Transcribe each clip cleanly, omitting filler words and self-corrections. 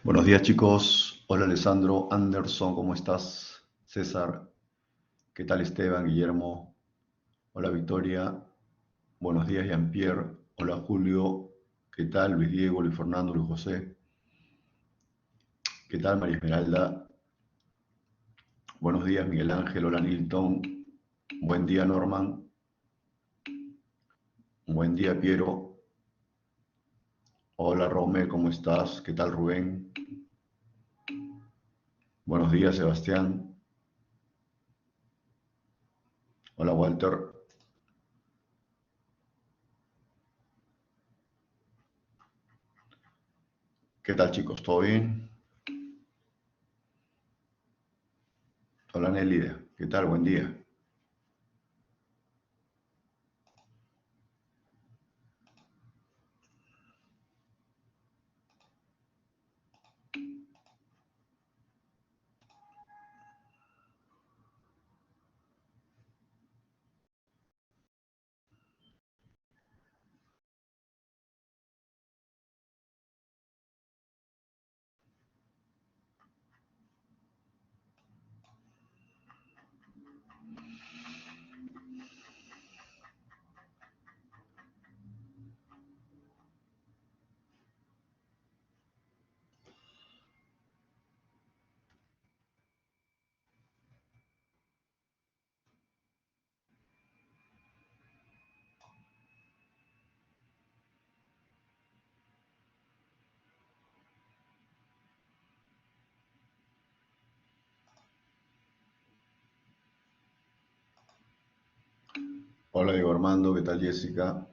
Buenos días chicos, hola Alessandro, Anderson, ¿cómo estás? César, ¿qué tal Esteban, Guillermo? Hola Victoria, buenos días Jean-Pierre, hola Julio, ¿qué tal Luis Diego, Luis Fernando, Luis José? ¿Qué tal María Esmeralda? Buenos días Miguel Ángel, hola Nilton, buen día Norman, buen día Piero, hola Rome, ¿cómo estás? ¿Qué tal Rubén? Buenos días Sebastián, hola Walter, ¿qué tal chicos? ¿Todo bien? Hola Nelida, ¿qué tal? Buen día. Hola Diego Armando, ¿qué tal Jessica?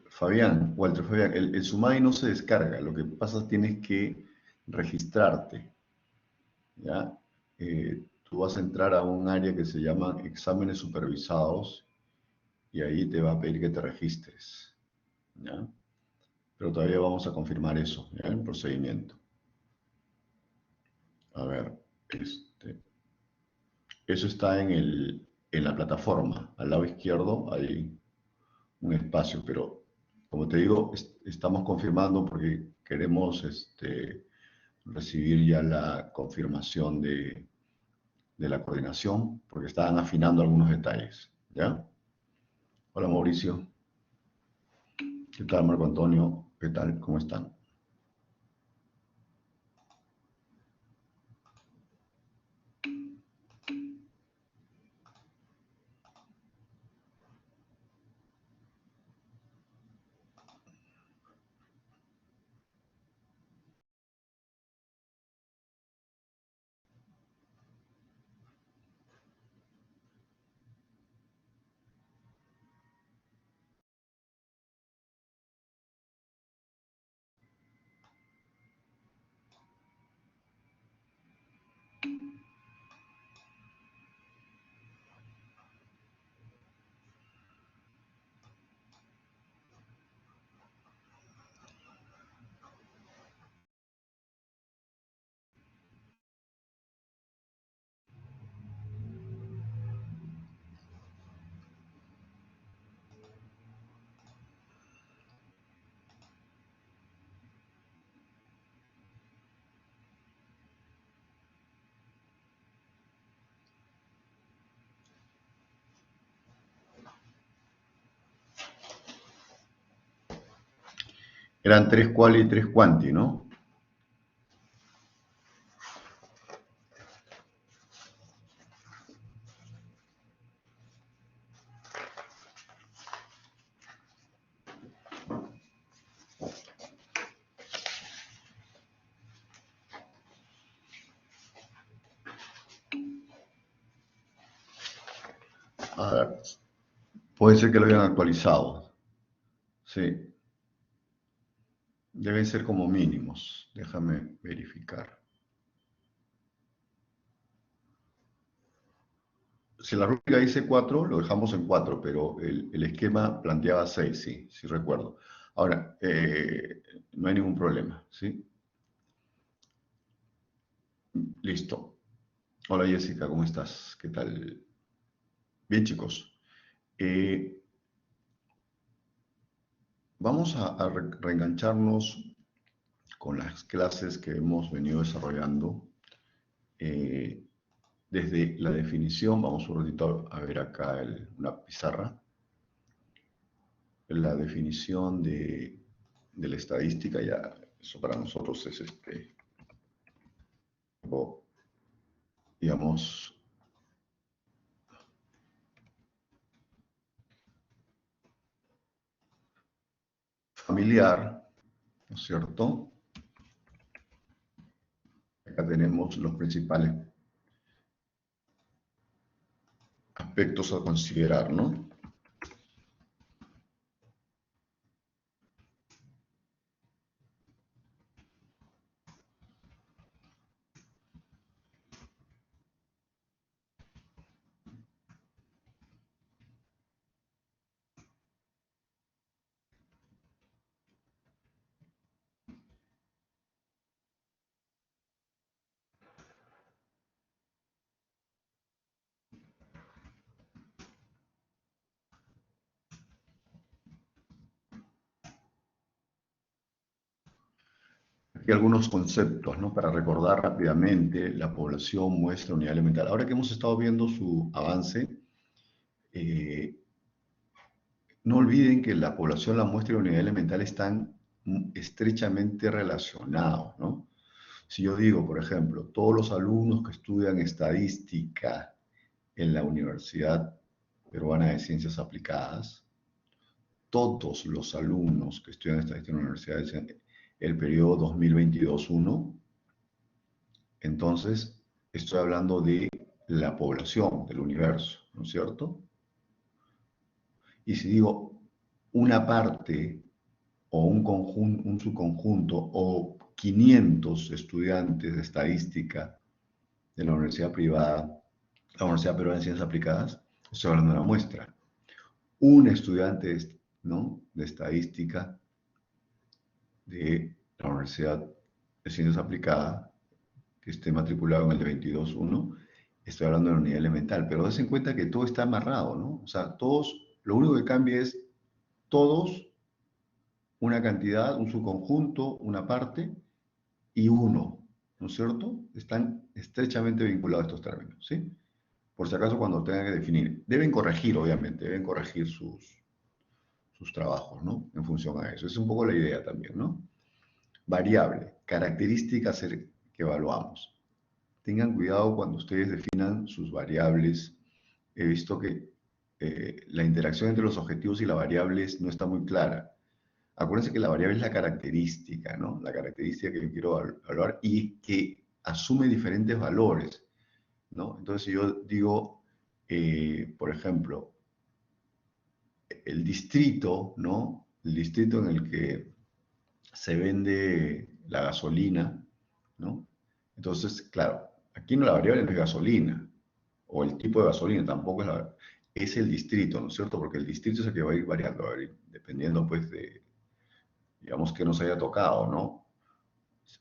Fabián, Walter Fabián, el Sumai no se descarga, lo que pasa es que tienes que registrarte, ¿ya? Tú vas a entrar a un área que se llama exámenes supervisados y ahí te va a pedir que te registres, ¿ya? Pero todavía vamos a confirmar eso, ¿ya? El procedimiento. A ver, eso está en la plataforma, al lado izquierdo hay un espacio, pero como te digo, estamos confirmando porque queremos recibir ya la confirmación de la coordinación, porque estaban afinando algunos detalles. ¿Ya? Hola Mauricio, ¿qué tal Marco Antonio? ¿Qué tal? ¿Cómo están? Eran tres quali y tres quanti, ¿no? A ver, puede ser que lo hayan actualizado. Sí, deben ser como mínimos. Déjame verificar. Si la rúbrica dice 4, lo dejamos en 4, pero el esquema planteaba 6, sí, sí recuerdo. Ahora, no hay ningún problema, ¿sí? Listo. Hola Jessica, ¿cómo estás? ¿Qué tal? Bien, chicos. Eh, vamos a reengancharnos con las clases que hemos venido desarrollando. eh, Desde la definición, vamos un ratito a ver acá una pizarra, la definición de la estadística, ya eso para nosotros es algo, digamos, familiar, ¿no es cierto? Acá tenemos los principales aspectos a considerar, ¿no? Aquí algunos conceptos, ¿no? Para recordar rápidamente, la población muestra unidad elemental. Ahora que hemos estado viendo su avance, eh, no olviden que la población, la muestra y la unidad elemental están estrechamente relacionados, ¿no? Si yo digo, por ejemplo, todos los alumnos que estudian estadística en la Universidad Peruana de Ciencias Aplicadas, todos los alumnos que estudian estadística en la universidad en el periodo 2022-1, entonces estoy hablando de la población del universo, ¿no es cierto? Y si digo una parte o un conjunto, un subconjunto o 500 estudiantes de estadística de la universidad privada, la Universidad Peruana de Ciencias Aplicadas, estoy hablando de una muestra. Un estudiante, ¿no?, de estadística de la Universidad de Ciencias Aplicadas que esté matriculado en el de 22.1, estoy hablando de la unidad elemental, pero des en cuenta que todo está amarrado, ¿no? O sea, todos, lo único que cambia es todos, una cantidad, un subconjunto, una parte y uno, ¿no es cierto? Están estrechamente vinculados estos términos, ¿sí? Por si acaso cuando tengan que definir. Deben corregir, obviamente, deben corregir sus trabajos, ¿no? En función a eso. Esa es un poco la idea también, ¿no? Variable, características que evaluamos. Tengan cuidado cuando ustedes definan sus variables. He visto que la interacción entre los objetivos y las variables no está muy clara. Acuérdense que la variable es la característica, ¿no? La característica que yo quiero evaluar y que asume diferentes valores, ¿no? Entonces, si yo digo, por ejemplo, el distrito, ¿no? El distrito en el que se vende la gasolina, ¿no? Entonces, claro, aquí no la variable no es gasolina, o el tipo de gasolina, tampoco es el distrito, ¿no es cierto? Porque el distrito es el que va a ir variando, va a ir dependiendo, pues, digamos, que nos haya tocado, ¿no?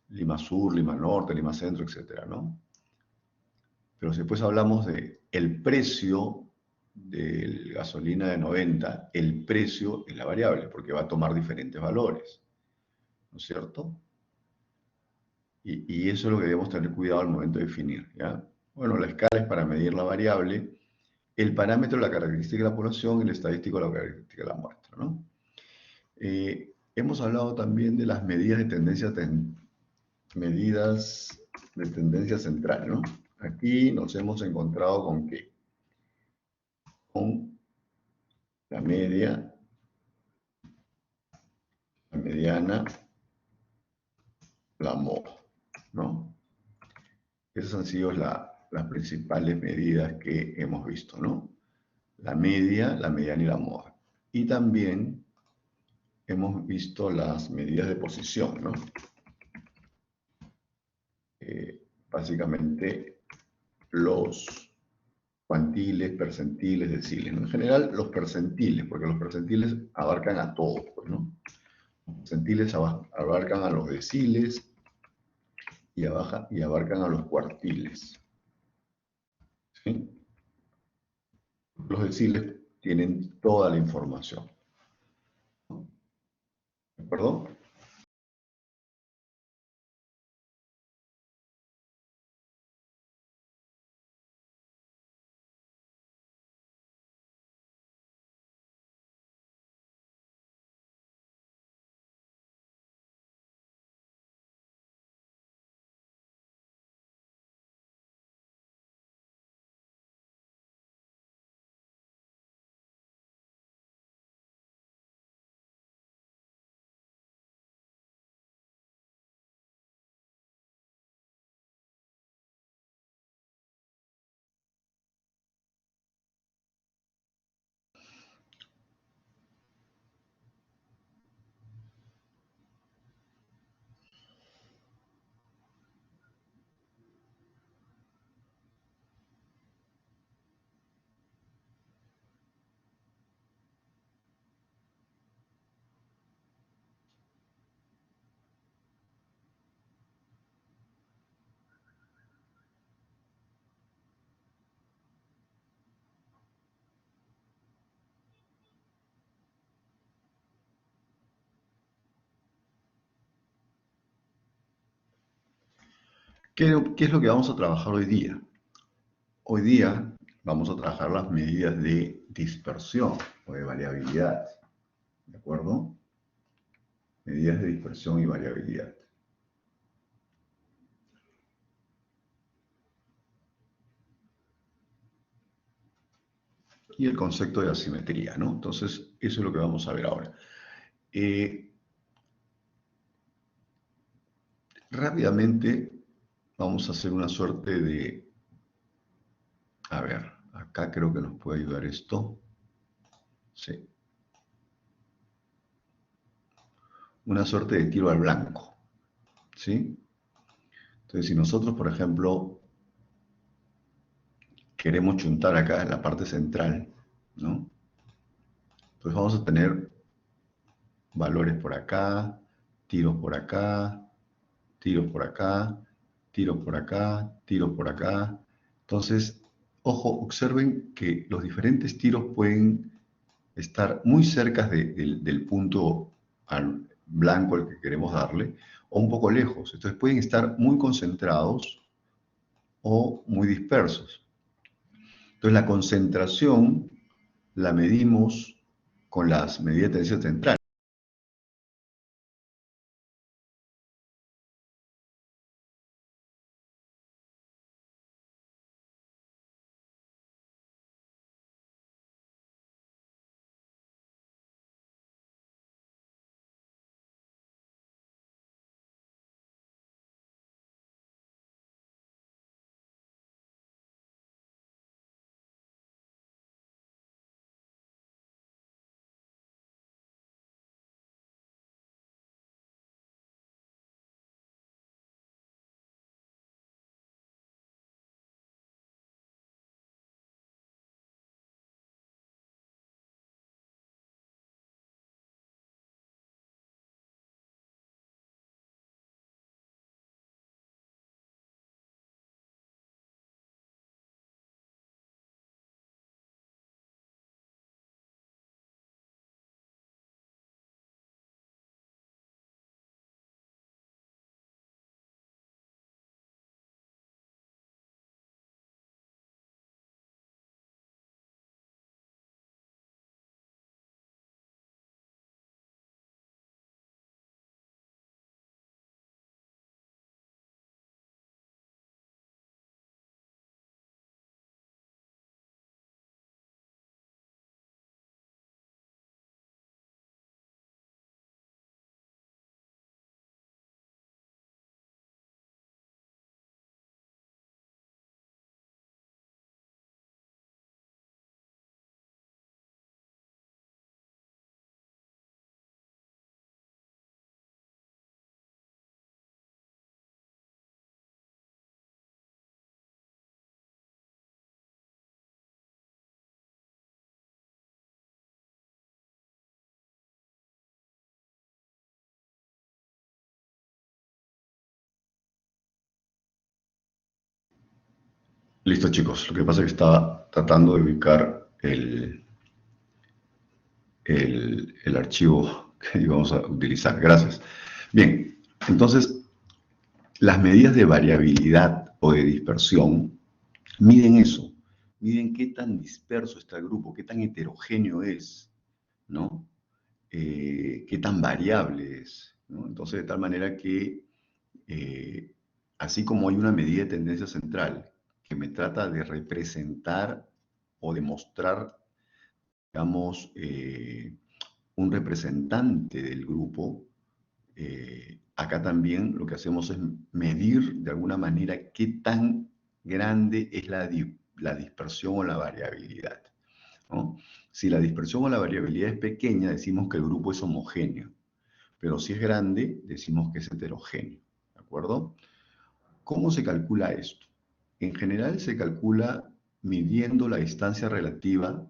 Lima Sur, Lima Norte, Lima Centro, etcétera, ¿no? Pero si después hablamos de el precio de gasolina de 90, el precio es la variable, porque va a tomar diferentes valores, ¿no es cierto? Y eso es lo que debemos tener cuidado al momento de definir, ¿ya? Bueno, la escala es para medir la variable, el parámetro, la característica de la población, y el estadístico, la característica de la muestra, ¿no? Hemos hablado también de las medidas de tendencia central, ¿no? Aquí nos hemos encontrado con qué? Con la media, la mediana, la moda, ¿no? Esas han sido las principales medidas que hemos visto, ¿no? La media, la mediana y la moda. Y también hemos visto las medidas de posición, ¿no? Básicamente los cuantiles, percentiles, deciles, ¿no? En general los percentiles, porque los percentiles abarcan a todos, pues, ¿no? Los percentiles abarcan a los deciles y abarcan a los cuartiles, ¿sí? Los deciles tienen toda la información. ¿Perdón? ¿Qué es lo que vamos a trabajar hoy día? Hoy día vamos a trabajar las medidas de dispersión o de variabilidad, ¿de acuerdo? Medidas de dispersión y variabilidad. Y el concepto de asimetría, ¿no? Entonces, eso es lo que vamos a ver ahora. Rápidamente vamos a hacer una suerte de... A ver, acá creo que nos puede ayudar esto. Sí. Una suerte de tiro al blanco, ¿sí? Entonces, si nosotros, por ejemplo, queremos chuntar acá en la parte central, ¿no? Pues vamos a tener valores por acá, tiros por acá, tiros por acá, tiros por acá, tiros por acá. Entonces, ojo, observen que los diferentes tiros pueden estar muy cerca del punto blanco al que queremos darle, o un poco lejos. Entonces pueden estar muy concentrados o muy dispersos. Entonces la concentración la medimos con las medidas de tensión central. Listo, chicos. Lo que pasa es que estaba tratando de ubicar el archivo que íbamos a utilizar. Gracias. Bien, entonces, las medidas de variabilidad o de dispersión miden eso, miden qué tan disperso está el grupo, qué tan heterogéneo es, ¿no? Qué tan variable es, ¿no? Entonces, de tal manera que, así como hay una medida de tendencia central que me trata de representar o de mostrar, digamos, un representante del grupo, acá también lo que hacemos es medir de alguna manera qué tan grande es la dispersión o la variabilidad, ¿no? Si la dispersión o la variabilidad es pequeña, decimos que el grupo es homogéneo, pero si es grande, decimos que es heterogéneo, ¿de acuerdo? ¿Cómo se calcula esto? En general se calcula midiendo la distancia relativa,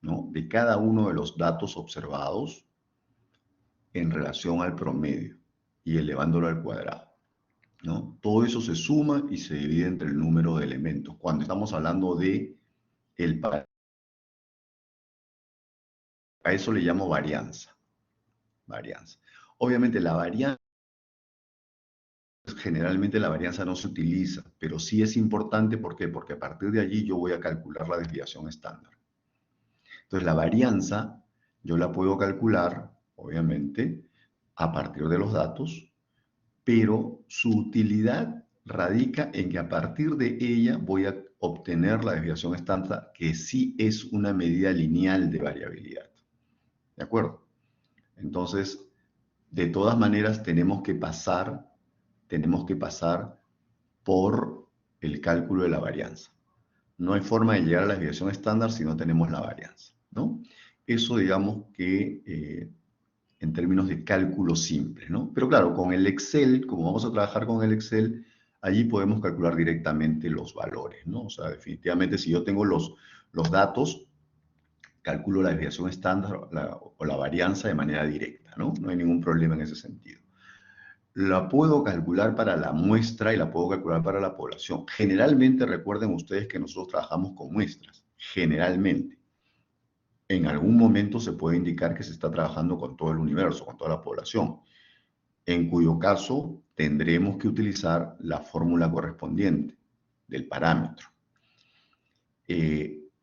¿no?, de cada uno de los datos observados en relación al promedio y elevándolo al cuadrado, ¿no? Todo eso se suma y se divide entre el número de elementos. Cuando estamos hablando de a eso le llamo varianza. Varianza. Obviamente la varianza, generalmente la varianza no se utiliza, pero sí es importante. ¿Por qué? Porque a partir de allí yo voy a calcular la desviación estándar. Entonces la varianza yo la puedo calcular, obviamente, a partir de los datos, pero su utilidad radica en que a partir de ella voy a obtener la desviación estándar, que sí es una medida lineal de variabilidad. ¿De acuerdo? Entonces, de todas maneras, tenemos que pasar por el cálculo de la varianza. No hay forma de llegar a la desviación estándar si no tenemos la varianza, ¿no? Eso, digamos que en términos de cálculo simple, ¿no? Pero claro, con el Excel, como vamos a trabajar con el Excel, allí podemos calcular directamente los valores, ¿no? O sea, definitivamente si yo tengo los datos, calculo la desviación estándar o la varianza de manera directa, ¿no? No hay ningún problema en ese sentido. La puedo calcular para la muestra y la puedo calcular para la población. Generalmente, recuerden ustedes que nosotros trabajamos con muestras, generalmente. En algún momento se puede indicar que se está trabajando con todo el universo, con toda la población, en cuyo caso tendremos que utilizar la fórmula correspondiente del parámetro.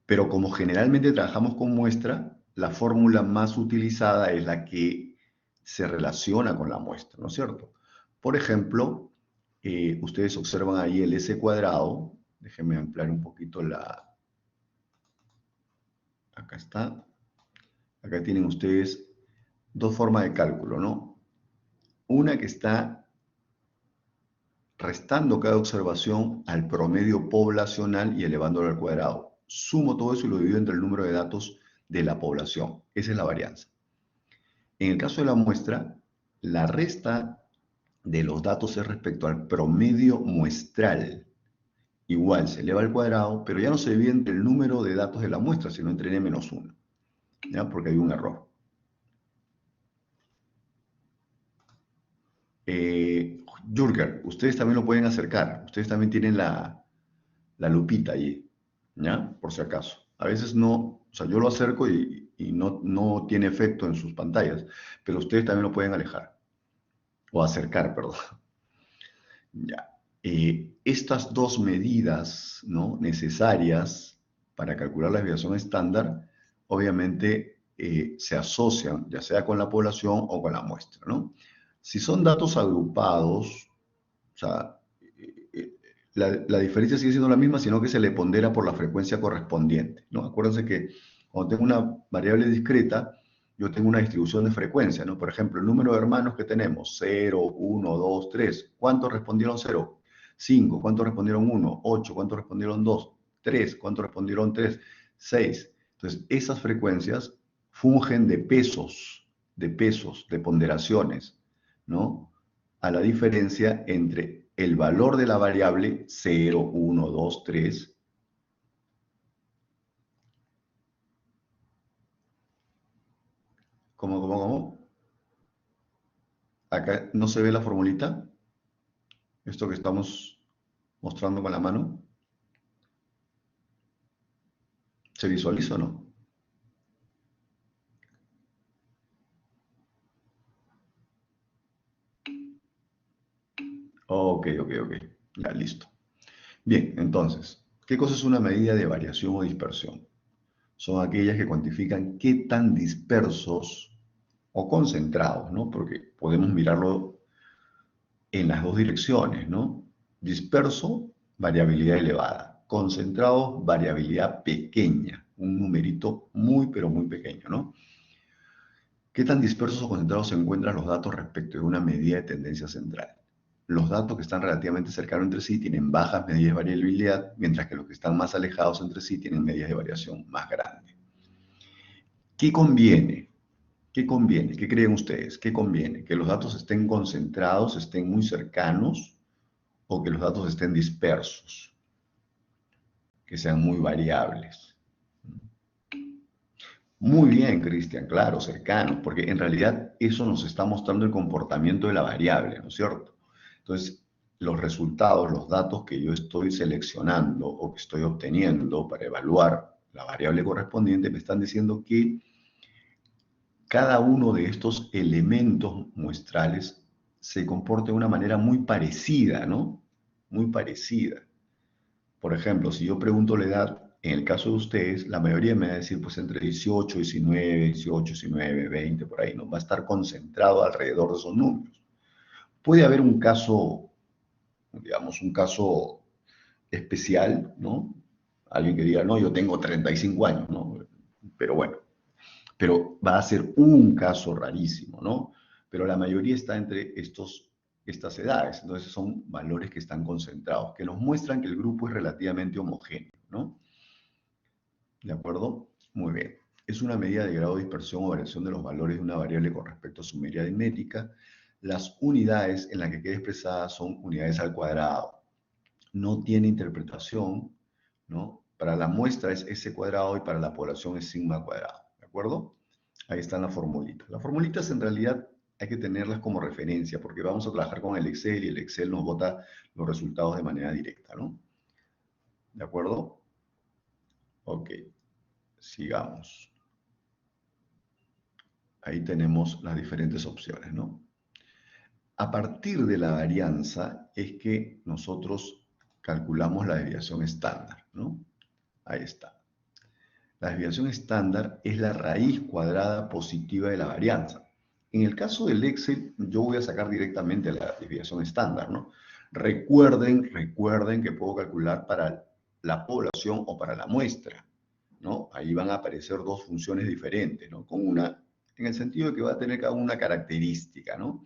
Pero como generalmente trabajamos con muestra, la fórmula más utilizada es la que se relaciona con la muestra, ¿no es cierto? Por ejemplo, ustedes observan ahí el S cuadrado. Déjenme ampliar un poquito la... Acá está. Acá tienen ustedes dos formas de cálculo, ¿no? Una que está restando cada observación al promedio poblacional y elevándolo al cuadrado. Sumo todo eso y lo divido entre el número de datos de la población. Esa es la varianza. En el caso de la muestra, la resta de los datos es respecto al promedio muestral. Igual se eleva al cuadrado, pero ya no se divide entre el número de datos de la muestra, sino entre n-1, ¿ya? Porque hay un error. Jürgen, ustedes también lo pueden acercar. Ustedes también tienen la lupita allí, ¿ya? Por si acaso. A veces no, o sea, yo lo acerco y no tiene efecto en sus pantallas, pero ustedes también lo pueden alejar, o acercar, perdón. Ya. Estas dos medidas, ¿no?, necesarias para calcular la desviación estándar, obviamente se asocian, ya sea con la población o con la muestra, ¿no? Si son datos agrupados, o sea, la diferencia sigue siendo la misma, sino que se le pondera por la frecuencia correspondiente, ¿no? Acuérdense que cuando tengo una variable discreta, yo tengo una distribución de frecuencia, ¿no? Por ejemplo, el número de hermanos que tenemos, 0, 1, 2, 3. ¿Cuántos respondieron 0? 5. ¿Cuántos respondieron 1? 8. ¿Cuántos respondieron 2? 3. ¿Cuántos respondieron 3? 6. Entonces, esas frecuencias fungen de ponderaciones, ¿no? A la diferencia entre el valor de la variable 0, 1, 2, 3. ¿Cómo? Acá no se ve la formulita. Esto que estamos mostrando con la mano. ¿Se visualiza o no? Ok. Ya, listo. Bien, entonces, ¿qué cosa es una medida de variación o dispersión? Son aquellas que cuantifican qué tan dispersos o concentrados, ¿no? Porque podemos mirarlo en las dos direcciones, ¿no? Disperso, variabilidad elevada. Concentrado, variabilidad pequeña. Un numerito muy, pero muy pequeño, ¿no? ¿Qué tan dispersos o concentrados se encuentran los datos respecto de una medida de tendencia central? Los datos que están relativamente cercanos entre sí tienen bajas medidas de variabilidad, mientras que los que están más alejados entre sí tienen medidas de variación más grandes. ¿Qué conviene? ¿Qué conviene? ¿Qué creen ustedes? ¿Qué conviene? ¿Que los datos estén concentrados, estén muy cercanos o que los datos estén dispersos, que sean muy variables? Muy bien, Cristian, claro, cercanos, porque en realidad eso nos está mostrando el comportamiento de la variable, ¿no es cierto? Entonces, los resultados, los datos que yo estoy seleccionando o que estoy obteniendo para evaluar la variable correspondiente me están diciendo que cada uno de estos elementos muestrales se comporta de una manera muy parecida, ¿no? Muy parecida. Por ejemplo, si yo pregunto la edad, en el caso de ustedes, la mayoría me va a decir pues entre 18, 19, 18, 19, 20, por ahí, ¿no? Va a estar concentrado alrededor de esos números. Puede haber un caso, digamos, un caso especial, ¿no? Alguien que diga, no, yo tengo 35 años, ¿no? Pero bueno, pero va a ser un caso rarísimo, ¿no? Pero la mayoría está entre estas edades, entonces son valores que están concentrados, que nos muestran que el grupo es relativamente homogéneo, ¿no? ¿De acuerdo? Muy bien. Es una medida de grado de dispersión o variación de los valores de una variable con respecto a su medida aritmética. Las unidades en las que queda expresada son unidades al cuadrado. No tiene interpretación, ¿no? Para la muestra es s cuadrado y para la población es sigma cuadrado, ¿de acuerdo? Ahí están las formulitas. Las formulitas en realidad hay que tenerlas como referencia porque vamos a trabajar con el Excel y el Excel nos bota los resultados de manera directa, ¿no? ¿De acuerdo? Ok, sigamos. Ahí tenemos las diferentes opciones, ¿no? A partir de la varianza es que nosotros calculamos la desviación estándar, ¿no? Ahí está. La desviación estándar es la raíz cuadrada positiva de la varianza. En el caso del Excel, yo voy a sacar directamente la desviación estándar, ¿no? Recuerden que puedo calcular para la población o para la muestra, ¿no? Ahí van a aparecer dos funciones diferentes, ¿no? Con una, en el sentido de que va a tener cada una característica, ¿no?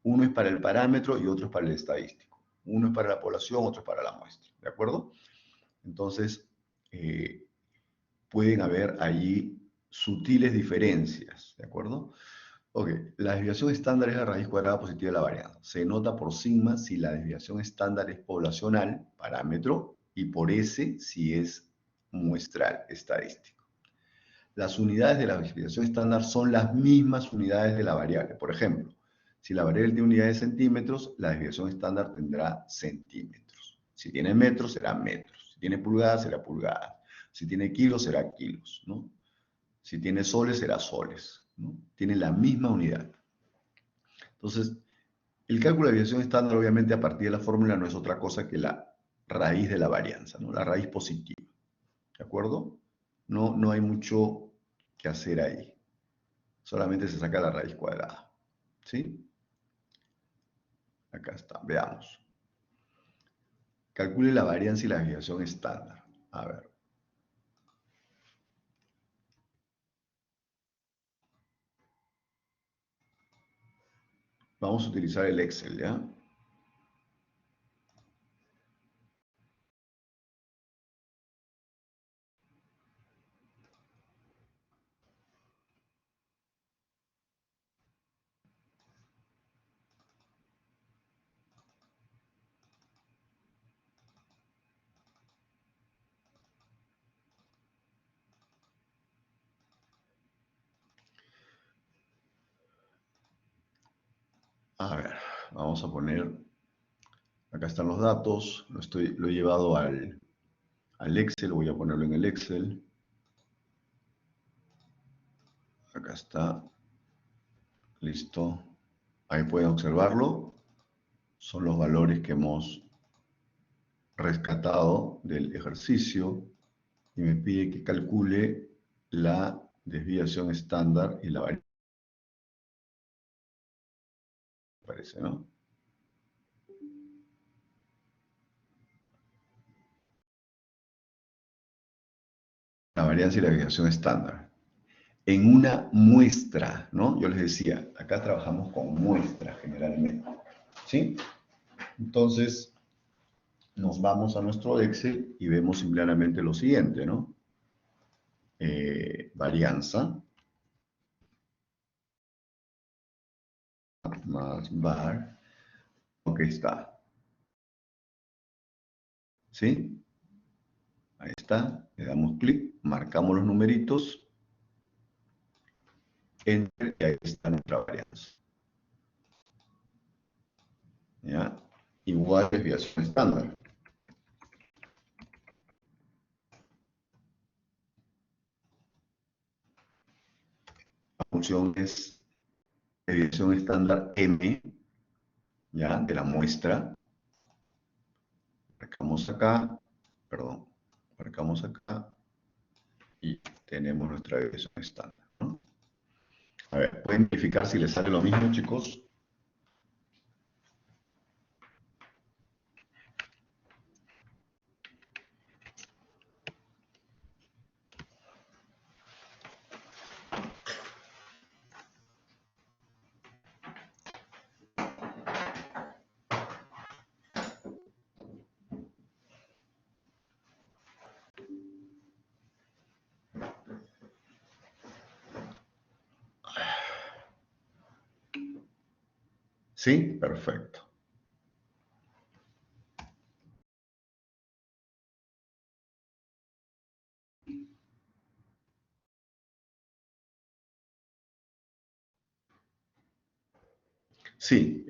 Uno es para el parámetro y otro es para el estadístico. Uno es para la población, otro es para la muestra, ¿de acuerdo? Entonces, pueden haber allí sutiles diferencias, ¿de acuerdo? Ok, la desviación estándar es la raíz cuadrada positiva de la varianza. Se nota por sigma si la desviación estándar es poblacional, parámetro, y por S si es muestral, estadístico. Las unidades de la desviación estándar son las mismas unidades de la variable. Por ejemplo, si la variable tiene unidades de centímetros, la desviación estándar tendrá centímetros. Si tiene metros, será metros. Si tiene pulgadas, será pulgadas. Si tiene kilos, será kilos, ¿no? Si tiene soles, será soles, ¿no? Tiene la misma unidad. Entonces, el cálculo de desviación estándar, obviamente, a partir de la fórmula no es otra cosa que la raíz de la varianza, ¿no? La raíz positiva, ¿de acuerdo? No hay mucho que hacer ahí. Solamente se saca la raíz cuadrada, ¿sí? Acá está, veamos. Calcule la varianza y la desviación estándar. A ver. Vamos a utilizar el Excel, ¿ya? A ver, vamos a poner, acá están los datos, lo he llevado al Excel, voy a ponerlo en el Excel. Acá está, listo. Ahí pueden observarlo. son los valores que hemos rescatado del ejercicio y me pide que calcule la desviación estándar y la varianza, parece, ¿no? La varianza y la desviación estándar. En una muestra, ¿no? Yo les decía, acá trabajamos con muestras generalmente, ¿sí? Entonces, nos vamos a nuestro Excel y vemos simplemente lo siguiente, ¿no? Varianza más var, ok, está, ¿sí? Ahí está, le damos clic, marcamos los numeritos, enter, y ahí está nuestra varianza. ¿Ya? Igual desviación estándar. La función es desviación estándar M, ¿ya? De la muestra. Marcamos acá, perdón, marcamos acá y tenemos nuestra desviación estándar, ¿no? A ver, ¿pueden verificar si les sale lo mismo, chicos? Sí, perfecto. Sí,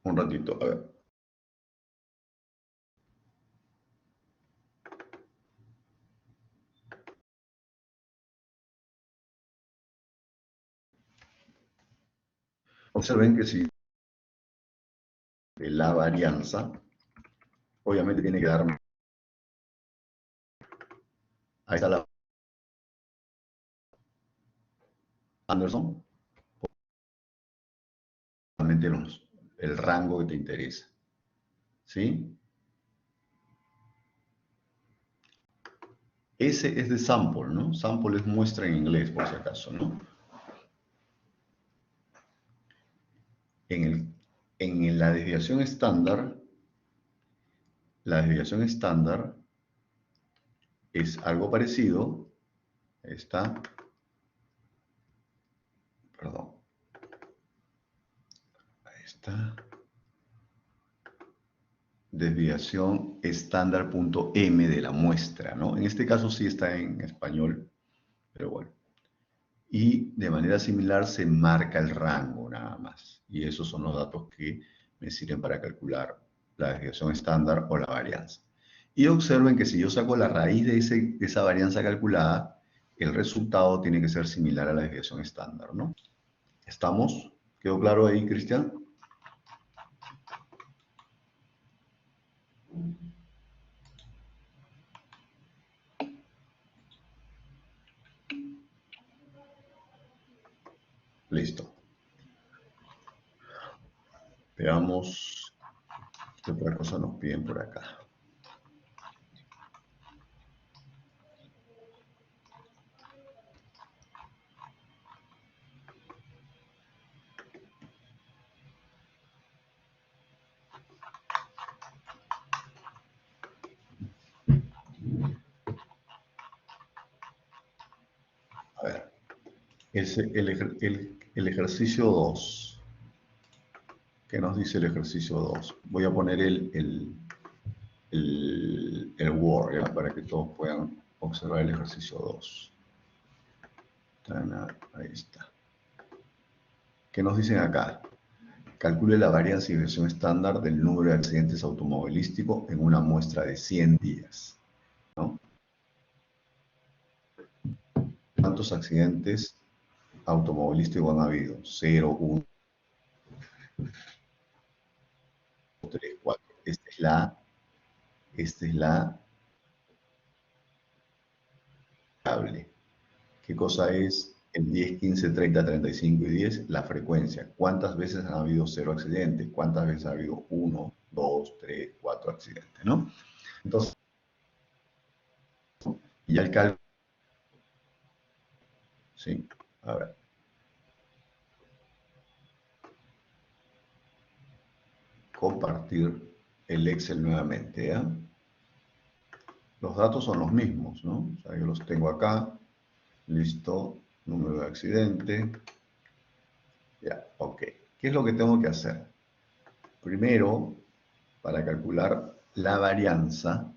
un ratito, a ver. Observen que si la varianza, obviamente tiene que darme, ahí está la Anderson, obviamente el rango que te interesa, ¿sí? Ese es de sample, ¿no? Sample es muestra en inglés, por si acaso, ¿no? En la desviación estándar es algo parecido, ahí está, perdón, ahí está, desviación estándar.m de la muestra, ¿no? En este caso sí está en español, pero bueno. Y de manera similar se marca el rango nada más. Y esos son los datos que me sirven para calcular la desviación estándar o la varianza. Y observen que si yo saco la raíz de esa varianza calculada, el resultado tiene que ser similar a la desviación estándar, ¿no? ¿Estamos? ¿Quedó claro ahí, Cristian? Listo. Veamos qué otra cosa nos piden por acá. A ver, el ejercicio 2. ¿Qué nos dice el ejercicio 2? Voy a poner el Word, ¿ya? Para que todos puedan observar el ejercicio 2. Ahí está. ¿Qué nos dicen acá? Calcule la varianza y desviación estándar del número de accidentes automovilísticos en una muestra de 100 días, ¿no? ¿Cuántos accidentes automovilísticos han habido? 0, 1. 3, 4. Esta es la variable. ¿Qué cosa es el 10, 15, 30, 35 y 10? La frecuencia. ¿Cuántas veces ha habido 0 accidentes? ¿Cuántas veces ha habido 1, 2, 3, 4 accidentes? ¿No? Entonces, ya el cálculo, sí, a ver, compartir el Excel nuevamente, ¿ya? Los datos son los mismos, ¿no? O sea, yo los tengo acá, listo, número de accidente, ya, ok. ¿Qué es lo que tengo que hacer? Primero, para calcular la varianza,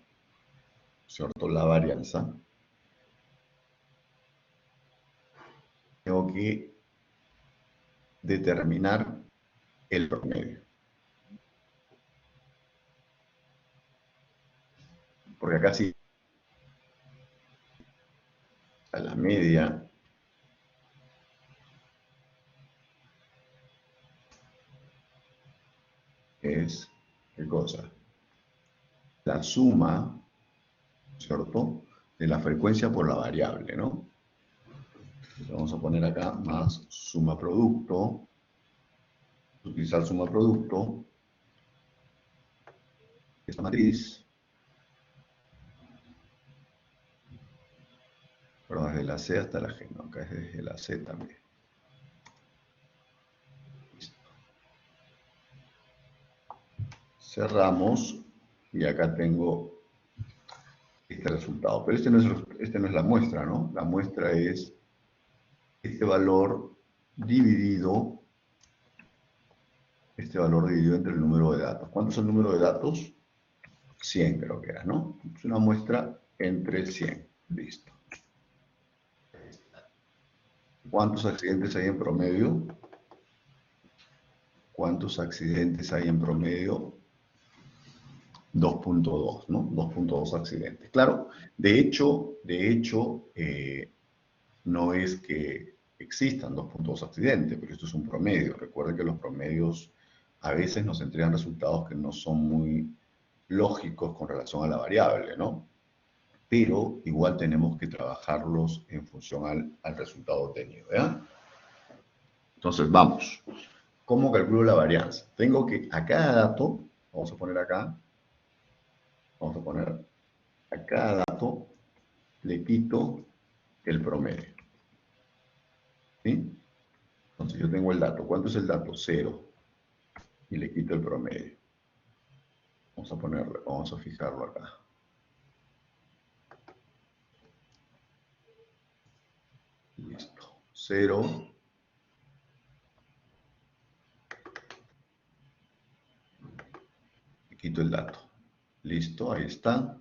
¿cierto? La varianza, tengo que determinar el promedio. Porque acá sí, a la media es, ¿qué cosa? La suma, ¿cierto? De la frecuencia por la variable, ¿no? Entonces vamos a poner acá más suma producto, utilizar suma producto, esta matriz, perdón, desde la C hasta la G, no, acá es desde la C también. Listo. Cerramos y acá tengo este resultado. Pero este no es la muestra, ¿no? La muestra es este valor dividido, entre el número de datos. ¿Cuánto es el número de datos? 100 creo que era, ¿no? Es una muestra entre 100. Listo. ¿Cuántos accidentes hay en promedio? ¿Cuántos accidentes hay en promedio? 2.2, ¿no? 2.2 accidentes. Claro, de hecho, no es que existan 2.2 accidentes, pero esto es un promedio. Recuerden que los promedios a veces nos entregan resultados que no son muy lógicos con relación a la variable, ¿no? Pero igual tenemos que trabajarlos en función al resultado obtenido, ¿ya? Entonces, vamos. ¿Cómo calculo la varianza? Tengo que a cada dato, vamos a poner acá, vamos a poner a cada dato, le quito el promedio. ¿Sí? Entonces yo tengo el dato. ¿Cuánto es el dato? 0. Y le quito el promedio. Vamos a ponerlo, vamos a fijarlo acá. Listo. 0. Le quito el dato. Listo, ahí está.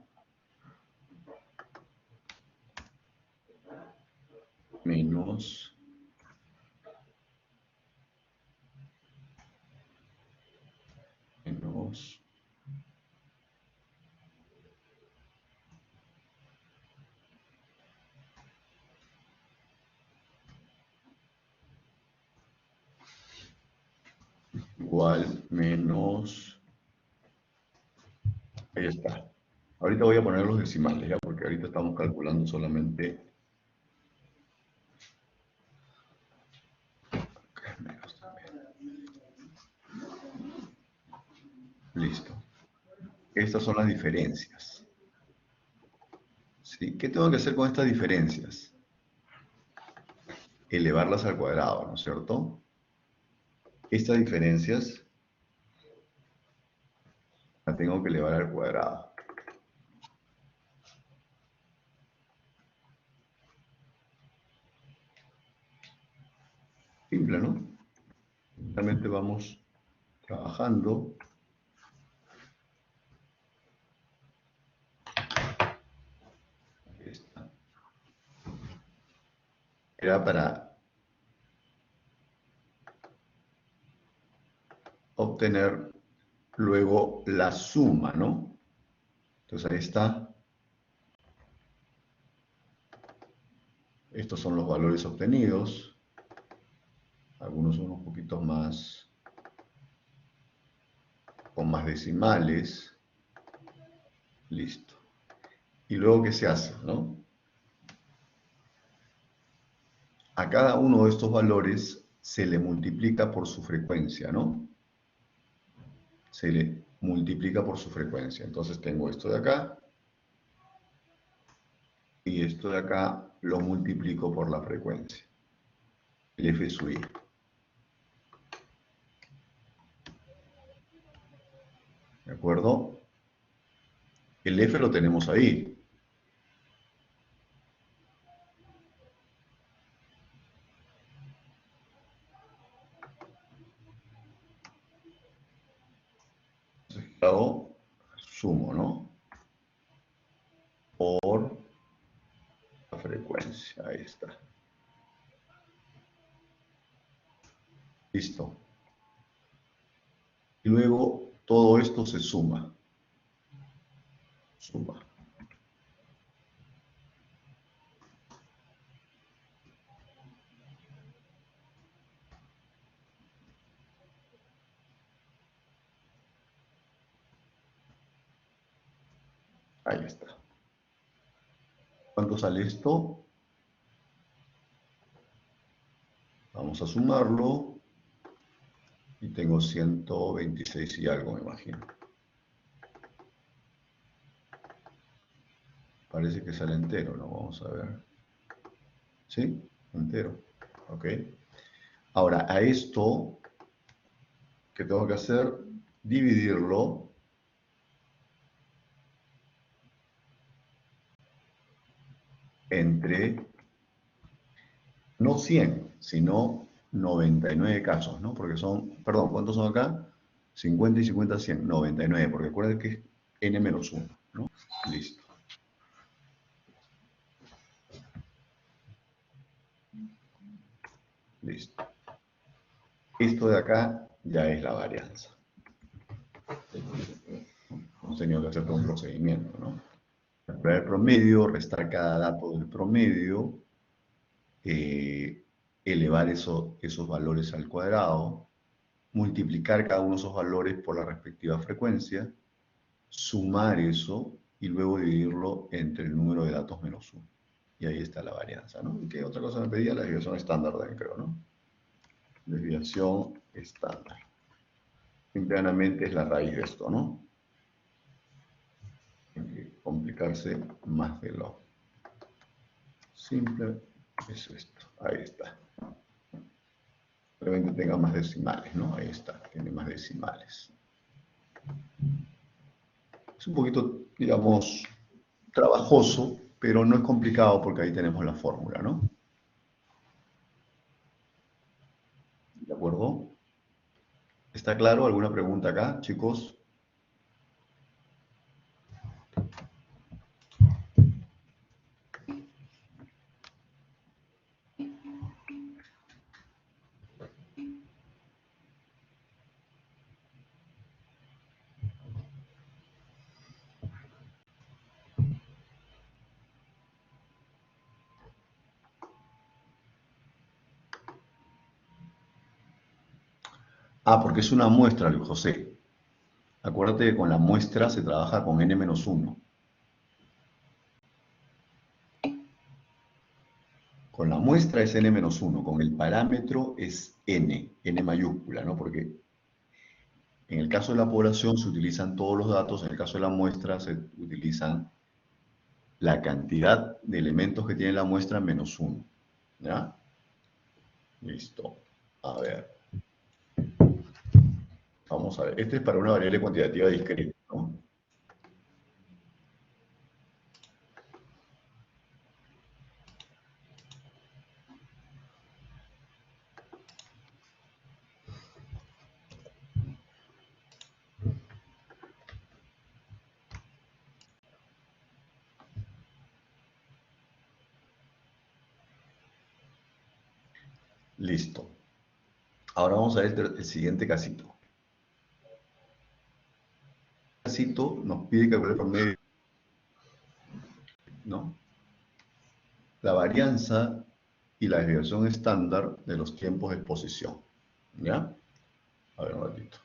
Menos menos igual menos. Ahí está. Ahorita voy a poner los decimales, ¿ya? Porque ahorita estamos calculando solamente. Menos también. Listo. Estas son las diferencias. ¿Sí? ¿Qué tengo que hacer con estas diferencias? Elevarlas al cuadrado, ¿no es cierto? Estas diferencias las tengo que elevar al cuadrado. Simple, ¿no? Realmente vamos trabajando. Ahí está. Era para obtener luego la suma, ¿no? Entonces ahí está. Estos son los valores obtenidos. Algunos son un poquito más con más decimales. Listo. Y luego, ¿qué se hace, no? A cada uno de estos valores se le multiplica por su frecuencia, ¿no? Se le multiplica por su frecuencia. Entonces tengo esto de acá y esto de acá lo multiplico por la frecuencia, el f sub i. ¿De acuerdo? El f lo tenemos ahí. Entonces, ¿qué hago? Sumo, ¿no? Por la frecuencia. Ahí está. Listo. Y luego todo esto se suma. Suma. Ahí está. ¿Cuánto sale esto? Vamos a sumarlo. Y tengo 126 y algo, me imagino. Parece que sale entero, ¿no? Vamos a ver. ¿Sí? Entero. Ok. Ahora, a esto, ¿qué tengo que hacer? Dividirlo entre, no 100, sino 99 casos, ¿no? Porque son, perdón, ¿cuántos son acá? 50 y 50, 100, 99, porque recuerden que es n-1, ¿no? Listo. Listo. Esto de acá ya es la varianza. Hemos tenido que hacer todo un procedimiento, ¿no? Calcular el promedio, restar cada dato del promedio, elevar esos valores al cuadrado, multiplicar cada uno de esos valores por la respectiva frecuencia, sumar eso y luego dividirlo entre el número de datos menos 1. Y ahí está la varianza, ¿no? ¿Y qué otra cosa me pedía? La desviación estándar también, creo, ¿no? Desviación estándar. Simplemente es la raíz de esto, ¿no? Hay que complicarse más de lo simple. Es esto. Ahí está. Probablemente tenga más decimales, ¿no? Ahí está, tiene más decimales. Es un poquito, digamos, trabajoso, pero no es complicado porque ahí tenemos la fórmula, ¿no? ¿De acuerdo? ¿Está claro? ¿Alguna pregunta acá, chicos? Ah, porque es una muestra, Luis José. Acuérdate que con la muestra se trabaja con n-1. Con la muestra es n-1, con el parámetro es n mayúscula, ¿no? Porque en el caso de la población se utilizan todos los datos, en el caso de la muestra se utilizan la cantidad de elementos que tiene la muestra menos 1. ¿Ya? Listo. A ver. Vamos a ver. Este es para una variable cuantitativa discreta, ¿no? Listo. Ahora vamos a ver el siguiente casito. El casito nos pide calcular el promedio, ¿no? La varianza y la desviación estándar de los tiempos de exposición. ¿Ya? A ver un ratito.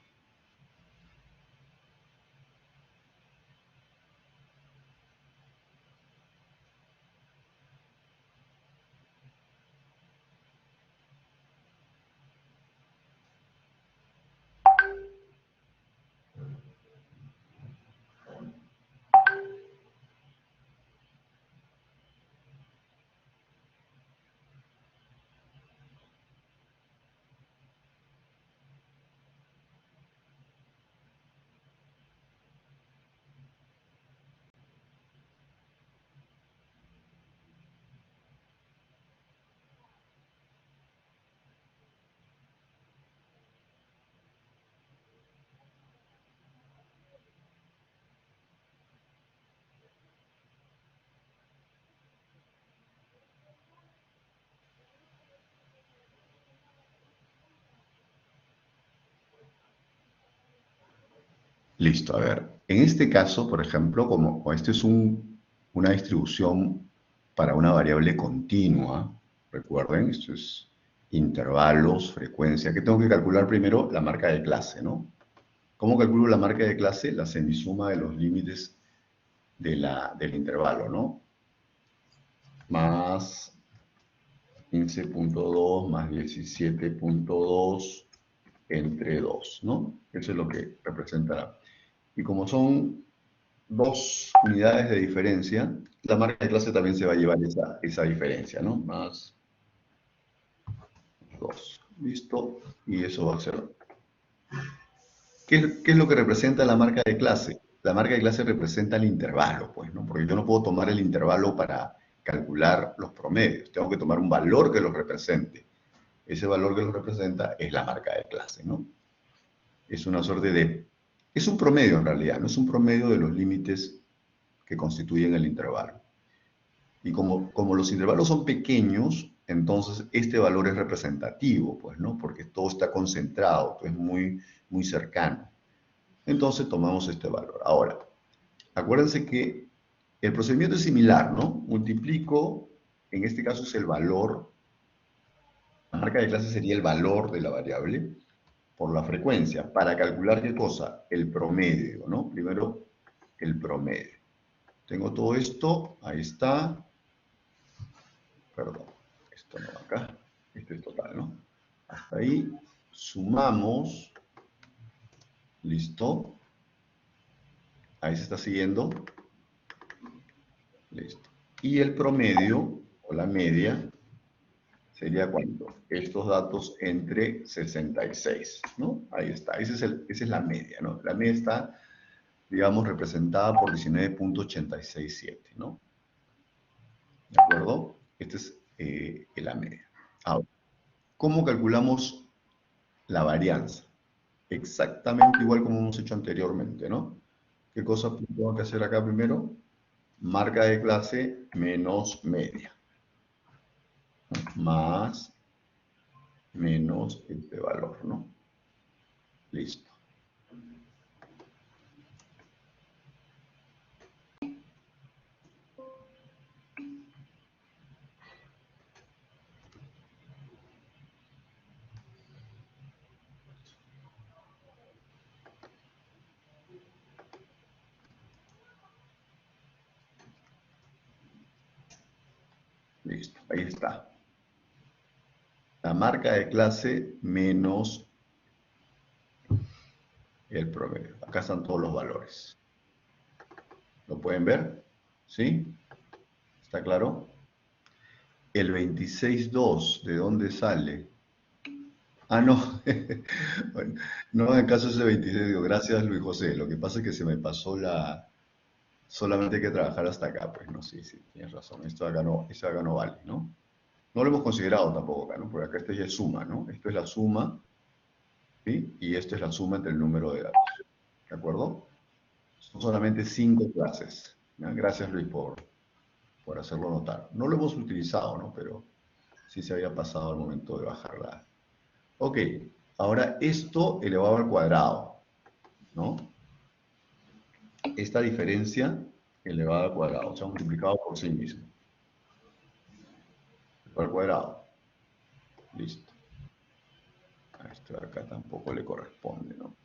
Listo, a ver. En este caso, por ejemplo, como esto es una distribución para una variable continua, recuerden, esto es intervalos, frecuencia, que tengo que calcular primero la marca de clase, ¿no? ¿Cómo calculo la marca de clase? La semisuma de los límites del intervalo, ¿no? Más 15.2 más 17.2 entre 2, ¿no? Eso es lo que representará. Y como son dos unidades de diferencia, la marca de clase también se va a llevar esa diferencia, ¿no? Más 2. ¿Listo? Y eso va a ser. ¿Qué es lo que representa la marca de clase? La marca de clase representa el intervalo, pues, ¿no? Porque yo no puedo tomar el intervalo para calcular los promedios. Tengo que tomar un valor que los represente. Ese valor que los representa es la marca de clase, ¿no? Es una suerte de. Es un promedio en realidad, no es un promedio de los límites que constituyen el intervalo. Y como los intervalos son pequeños, entonces este valor es representativo, pues, ¿no? Porque todo está concentrado, todo es muy, muy cercano. Entonces tomamos este valor. Ahora, acuérdense que el procedimiento es similar, ¿no? Multiplico, en este caso es el valor, la marca de clase sería el valor de la variable por la frecuencia. Para calcular qué cosa? El promedio, ¿no? Primero, el promedio. Tengo todo esto, ahí está. Perdón, esto no va acá. Este es total, ¿no? Hasta ahí sumamos. Listo. Ahí se está siguiendo. Listo. Y el promedio o la media sería cuánto? Estos datos entre 66, ¿no? Ahí está. Esa es la media, ¿no? La media está, digamos, representada por 19.867, ¿no? ¿De acuerdo? Esta es la media. Ahora, ¿cómo calculamos la varianza? Exactamente igual como hemos hecho anteriormente, ¿no? ¿Qué cosa tengo que hacer acá primero? Marca de clase menos media, ¿no? Más menos este valor, ¿no? Listo. Listo, ahí está. La marca de clase menos el promedio. Acá están todos los valores. ¿Lo pueden ver? ¿Sí? ¿Está claro? El 26.2, ¿de dónde sale? Ah, no. Bueno, no en caso ese 26, digo, gracias Luis José. Lo que pasa es que se me pasó solamente hay que trabajar hasta acá, pues no, sí, sí, tienes razón. Esto acá no vale, ¿no? No lo hemos considerado tampoco acá, ¿no? Porque acá esto ya es suma, ¿no? Esto es la suma, ¿sí? Y esto es la suma entre el número de datos. ¿De acuerdo? Son solamente 5 clases. ¿Ya? Gracias Luis por hacerlo notar. No lo hemos utilizado, ¿no? Pero sí se había pasado al momento de bajarla. Ok, ahora esto elevado al cuadrado, ¿no? Esta diferencia elevada al cuadrado, o sea, multiplicado por sí mismo. Al cuadrado. Listo. A esto de acá tampoco le corresponde, ¿no?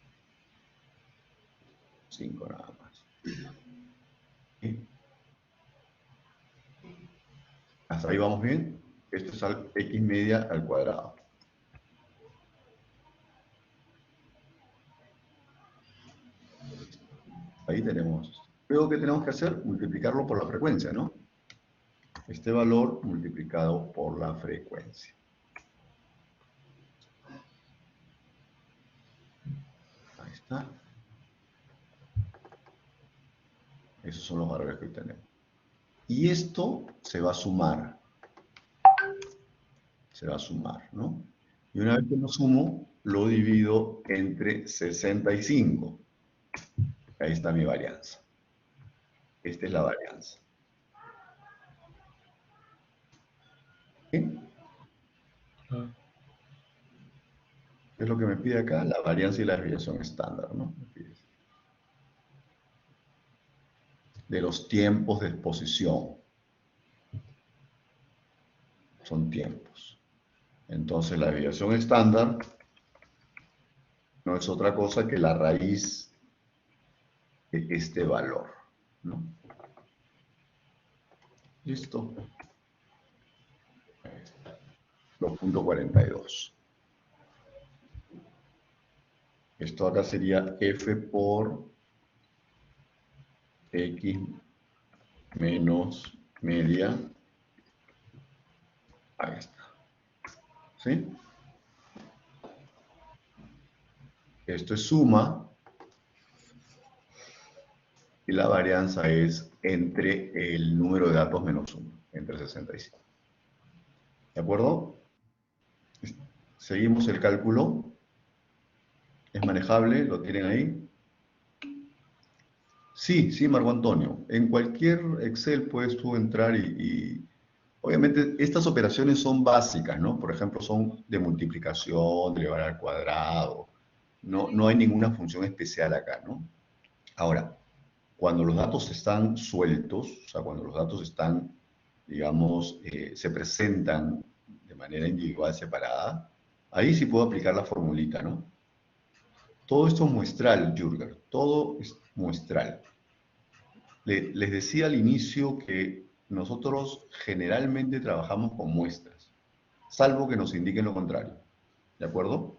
5 nada más. ¿Sí? ¿Hasta ahí vamos bien? Esto es x media al cuadrado. Ahí tenemos. Luego, ¿qué tenemos que hacer? Multiplicarlo por la frecuencia, ¿no? Este valor multiplicado por la frecuencia. Ahí está. Esos son los valores que tenemos. Y esto se va a sumar. Se va a sumar, ¿no? Y una vez que lo sumo, lo divido entre 65. Ahí está mi varianza. Esta es la varianza. ¿Sí? ¿Qué es lo que me pide acá? La varianza y la desviación estándar, ¿no? Me pide. de los tiempos de exposición. Son tiempos. Entonces la desviación estándar no es otra cosa que la raíz de este valor, ¿no? ¿Listo? 2.42. Esto acá sería f por x menos media. Ahí está. ¿Sí? Esto es suma y la varianza es entre el número de datos menos 1, entre 65. ¿De acuerdo? Seguimos el cálculo. ¿Es manejable? ¿Lo tienen ahí? Sí, sí, Marco Antonio. En cualquier Excel puedes tú entrar obviamente estas operaciones son básicas, ¿no? Por ejemplo, son de multiplicación, de elevar al cuadrado. No hay ninguna función especial acá, ¿no? Ahora, cuando los datos están sueltos, o sea, cuando los datos están, digamos, se presentan de manera individual, separada, ahí sí puedo aplicar la formulita, ¿no? Todo esto es muestral, Jürger, todo es muestral. Les decía al inicio que nosotros generalmente trabajamos con muestras, salvo que nos indiquen lo contrario. ¿De acuerdo?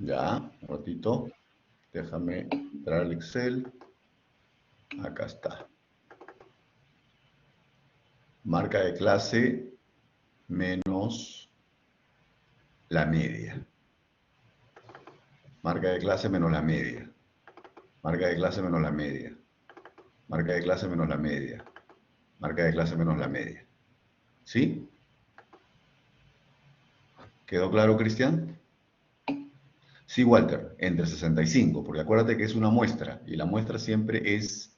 Ya, un ratito. Déjame entrar al Excel. Acá está. Marca de clase menos la media. Marca de clase menos la media. Marca de clase menos la media. Marca de clase menos la media. Marca de clase menos la media. ¿Sí? ¿Quedó claro, Cristian? Sí, Walter, entre 65, porque acuérdate que es una muestra, y la muestra siempre es...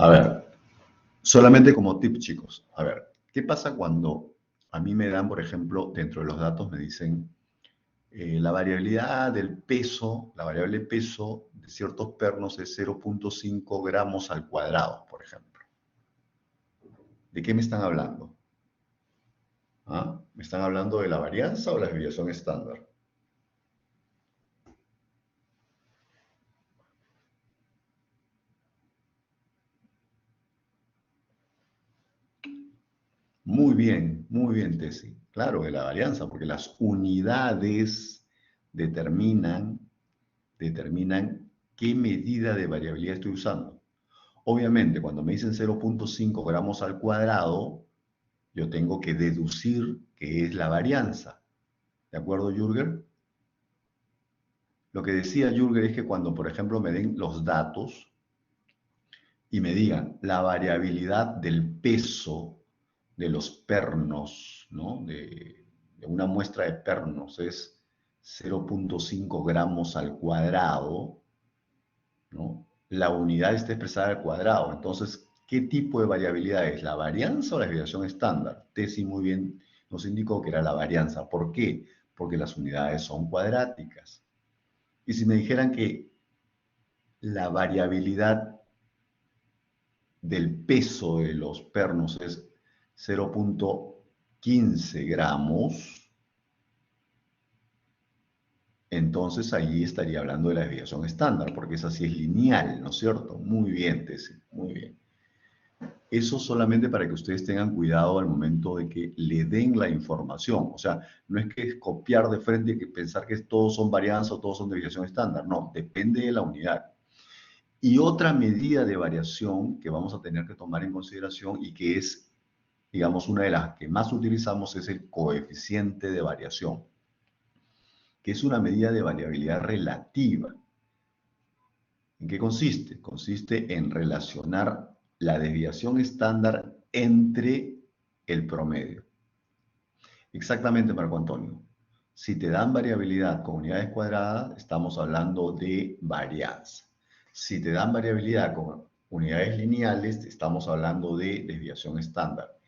A ver, solamente como tip, chicos. A ver, ¿qué pasa cuando a mí me dan, por ejemplo, dentro de los datos me dicen la variabilidad del peso, la variable peso de ciertos pernos es 0.5 gramos al cuadrado, por ejemplo? ¿De qué me están hablando? ¿Ah? ¿Me están hablando de la varianza o la desviación estándar? muy bien, Tessy. Claro, de la varianza, porque las unidades determinan, determinan qué medida de variabilidad estoy usando. Obviamente, cuando me dicen 0.5 gramos al cuadrado, yo tengo que deducir que es la varianza. ¿De acuerdo, Jürgen? Lo que decía Jürgen es que cuando, por ejemplo, me den los datos y me digan la variabilidad del peso de los pernos, ¿no? De una muestra de pernos es 0.5 gramos al cuadrado, ¿no? La unidad está expresada al cuadrado. Entonces, ¿qué tipo de variabilidad es? ¿La varianza o la desviación estándar? Tesi muy bien nos indicó que era la varianza. ¿Por qué? Porque las unidades son cuadráticas. Y si me dijeran que la variabilidad del peso de los pernos es 0.15 gramos, entonces ahí estaría hablando de la desviación estándar, porque esa sí es lineal, ¿no es cierto? Muy bien, Tesi, muy bien. Eso solamente para que ustedes tengan cuidado al momento de que le den la información. O sea, no es que es copiar de frente y pensar que todos son varianza o todos son desviación estándar. No, depende de la unidad. Y otra medida de variación que vamos a tener que tomar en consideración y que es, digamos, una de las que más utilizamos es el coeficiente de variación, que es una medida de variabilidad relativa. ¿En qué consiste? Consiste en relacionar la desviación estándar entre el promedio. Exactamente, Marco Antonio. Si te dan variabilidad con unidades cuadradas, estamos hablando de varianza. Si te dan variabilidad con unidades lineales, estamos hablando de desviación estándar.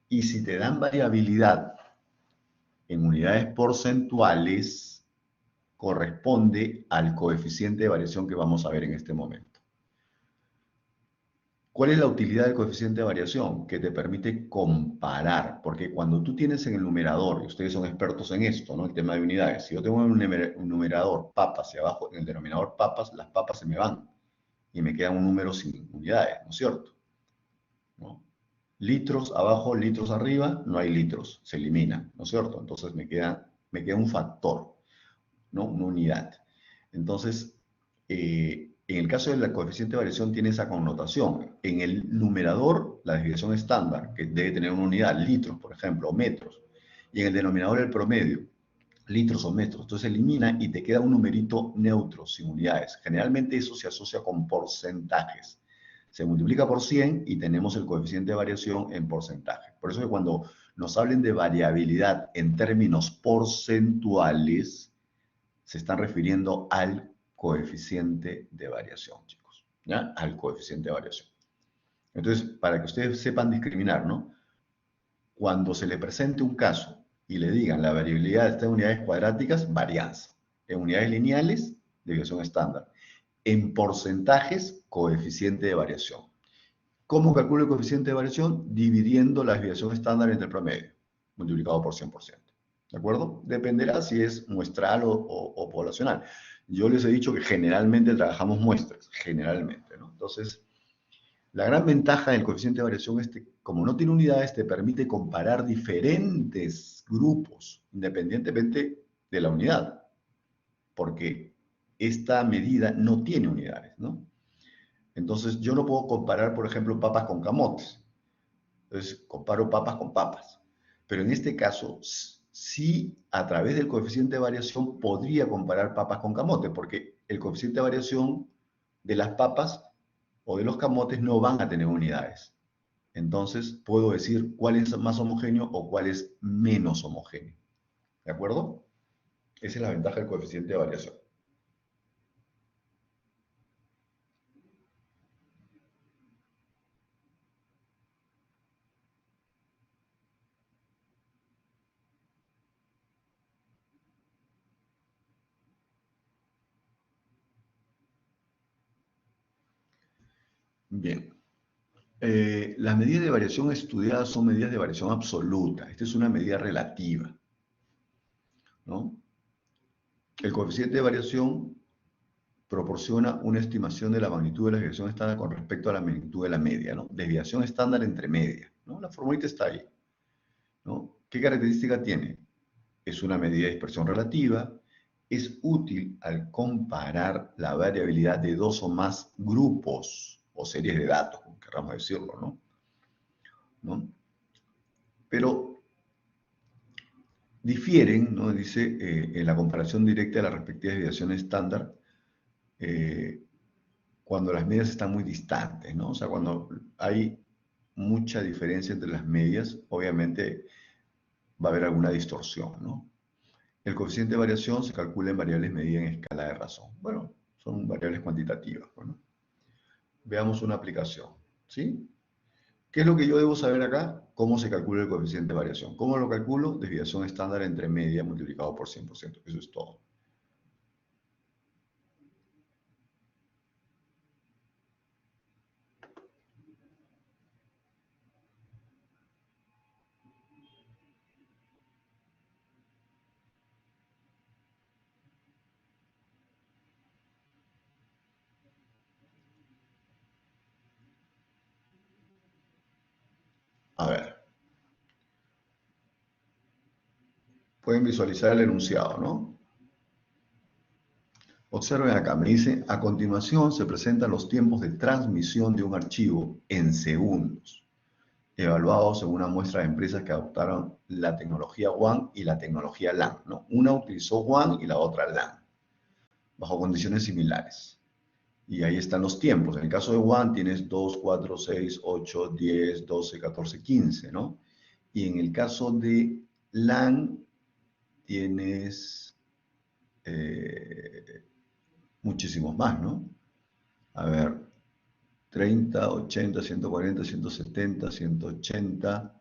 Y si te dan variabilidad en unidades porcentuales, corresponde al coeficiente de variación que vamos a ver en este momento. ¿Cuál es la utilidad del coeficiente de variación? Que te permite comparar, porque cuando tú tienes en el numerador, y ustedes son expertos en esto, ¿no? El tema de unidades, si yo tengo en un numerador papas y abajo en el denominador papas, las papas se me van y me queda un número sin unidades, ¿no es cierto? ¿No? Litros abajo, litros arriba, no hay litros, se eliminan, ¿no es cierto? Entonces me queda un factor, ¿no? Una unidad. Entonces, en el caso del coeficiente de variación tiene esa connotación. En el numerador, la desviación estándar, que debe tener una unidad, litros, por ejemplo, o metros. Y en el denominador, el promedio, litros o metros. Entonces elimina y te queda un numerito neutro, sin unidades. Generalmente eso se asocia con porcentajes. Se multiplica por 100 y tenemos el coeficiente de variación en porcentaje. Por eso que cuando nos hablen de variabilidad en términos porcentuales, se están refiriendo al coeficiente de variación, chicos, ¿ya? Al coeficiente de variación. Entonces, para que ustedes sepan discriminar, ¿no? Cuando se le presente un caso y le digan la variabilidad está en unidades cuadráticas, varianza. En unidades lineales, desviación estándar. En porcentajes, coeficiente de variación. ¿Cómo calculo el coeficiente de variación? Dividiendo la desviación estándar entre el promedio, multiplicado por 100%. ¿De acuerdo? Dependerá si es muestral o poblacional. Yo les he dicho que generalmente trabajamos muestras, generalmente, ¿no? Entonces, la gran ventaja del coeficiente de variación es que, como no tiene unidades, te permite comparar diferentes grupos, independientemente de la unidad, porque esta medida no tiene unidades, ¿no? Entonces, yo no puedo comparar, por ejemplo, papas con camotes. Entonces, comparo papas con papas. Pero en este caso, sí, a través del coeficiente de variación podría comparar papas con camote, porque el coeficiente de variación de las papas o de los camotes no van a tener unidades. Entonces, puedo decir cuál es más homogéneo o cuál es menos homogéneo. ¿De acuerdo? Esa es la ventaja del coeficiente de variación. Bien. Las medidas de variación estudiadas son medidas de variación absoluta. Esta es una medida relativa, ¿no? El coeficiente de variación proporciona una estimación de la magnitud de la desviación estándar con respecto a la magnitud de la media, ¿no? Desviación estándar entre medias, ¿no? La formulita está ahí, ¿no? ¿Qué característica tiene? Es una medida de dispersión relativa, es útil al comparar la variabilidad de dos o más grupos o series de datos, como queramos decirlo, ¿no? ¿No? Pero difieren, ¿no? Dice, en la comparación directa de las respectivas desviaciones estándar, eh, cuando las medias están muy distantes, ¿no? O sea, cuando hay mucha diferencia entre las medias, obviamente va a haber alguna distorsión, ¿no? El coeficiente de variación se calcula en variables medidas en escala de razón. Bueno, son variables cuantitativas, ¿no? Veamos una aplicación, ¿sí? ¿Qué es lo que yo debo saber acá? ¿Cómo se calcula el coeficiente de variación? ¿Cómo lo calculo? Desviación estándar entre media multiplicado por 100%. Eso es todo. A ver, pueden visualizar el enunciado, ¿no? Observen acá, me dice, a continuación se presentan los tiempos de transmisión de un archivo en segundos, evaluados en una muestra de empresas que adoptaron la tecnología WAN y la tecnología LAN, ¿no? Una utilizó WAN y la otra LAN, bajo condiciones similares. Y ahí están los tiempos. En el caso de WAN tienes 2, 4, 6, 8, 10, 12, 14, 15, ¿no? Y en el caso de LAN tienes muchísimos más, ¿no? A ver, 30, 80, 140, 170, 180,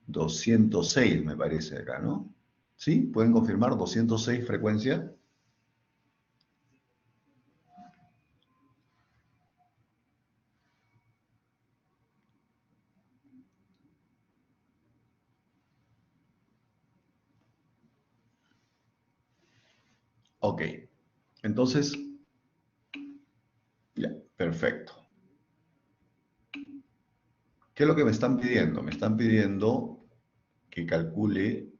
206 me parece acá, ¿no? ¿Sí? ¿Pueden confirmar 206 frecuencia? Ok. Entonces, ya, perfecto. ¿Qué es lo que me están pidiendo? Me están pidiendo que calcule,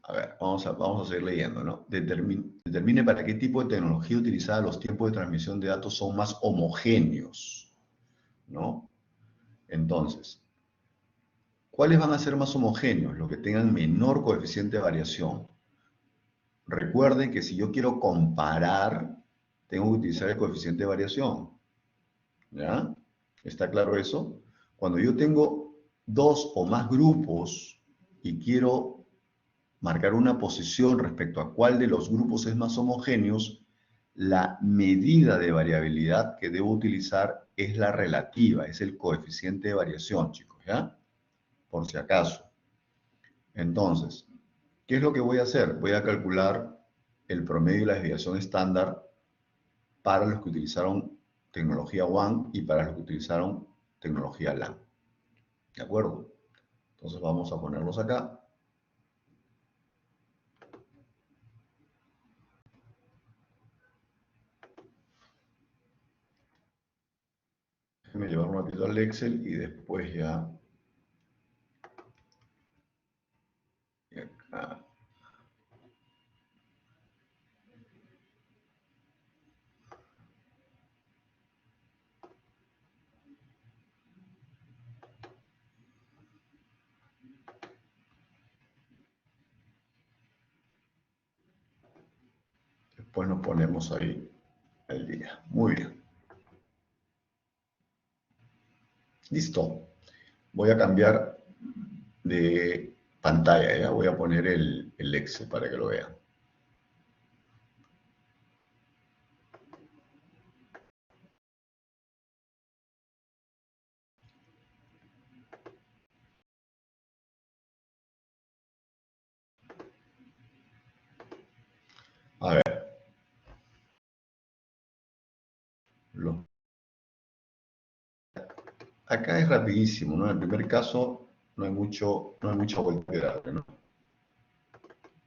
a ver, vamos a seguir leyendo, ¿no? Determine para qué tipo de tecnología utilizada los tiempos de transmisión de datos son más homogéneos, ¿no? Entonces, ¿cuáles van a ser más homogéneos? Los que tengan menor coeficiente de variación. Recuerden que si yo quiero comparar, tengo que utilizar el coeficiente de variación, ¿ya? ¿Está claro eso? Cuando yo tengo dos o más grupos y quiero marcar una posición respecto a cuál de los grupos es más homogéneos, la medida de variabilidad que debo utilizar es la relativa, es el coeficiente de variación, chicos, ¿ya? Por si acaso. Entonces, ¿qué es lo que voy a hacer? Voy a calcular el promedio y la desviación estándar para los que utilizaron tecnología WAN y para los que utilizaron tecnología LAN. ¿De acuerdo? Entonces vamos a ponerlos acá. Déjenme llevar un ratito al Excel y después ya... Acá. Después nos ponemos ahí el día. Muy bien. Listo. Voy a cambiar de pantalla, ¿ya? Voy a poner el Excel para que lo vean. A ver, los acá es rapidísimo, ¿no? En el primer caso no hay mucha vuelta que darle, ¿no?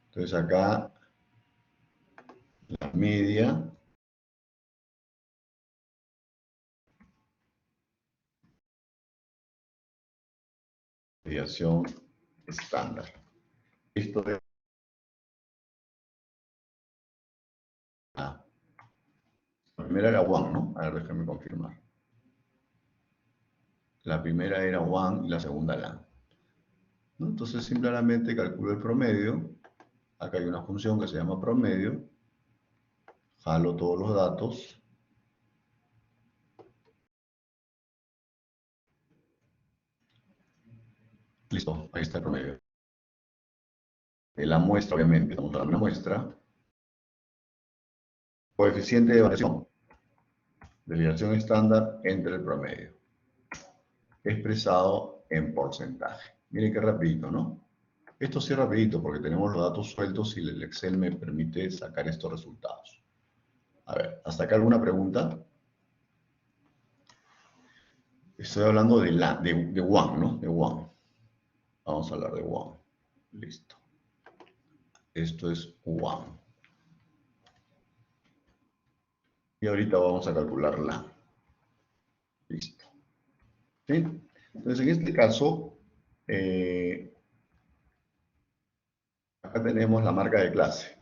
Entonces acá la media desviación estándar. Esto es la primera era 1, ¿no? A ver, déjame confirmar. La primera era 1 y la segunda LAN, ¿no? Entonces simplemente calculo el promedio. Acá hay una función que se llama promedio. Jalo todos los datos. Listo, ahí está el promedio. La muestra, obviamente, estamos hablando de una muestra. Coeficiente de variación. Desviación estándar entre el promedio. Expresado en porcentaje. Miren qué rapidito, ¿no? Esto sí es rapidito porque tenemos los datos sueltos y el Excel me permite sacar estos resultados. A ver, ¿hasta acá alguna pregunta? Estoy hablando de one, ¿no? De one. Vamos a hablar de one. Listo. Esto es one. Y ahorita vamos a calcular la. Listo. ¿Sí? Entonces, en este caso, acá tenemos la marca de clase.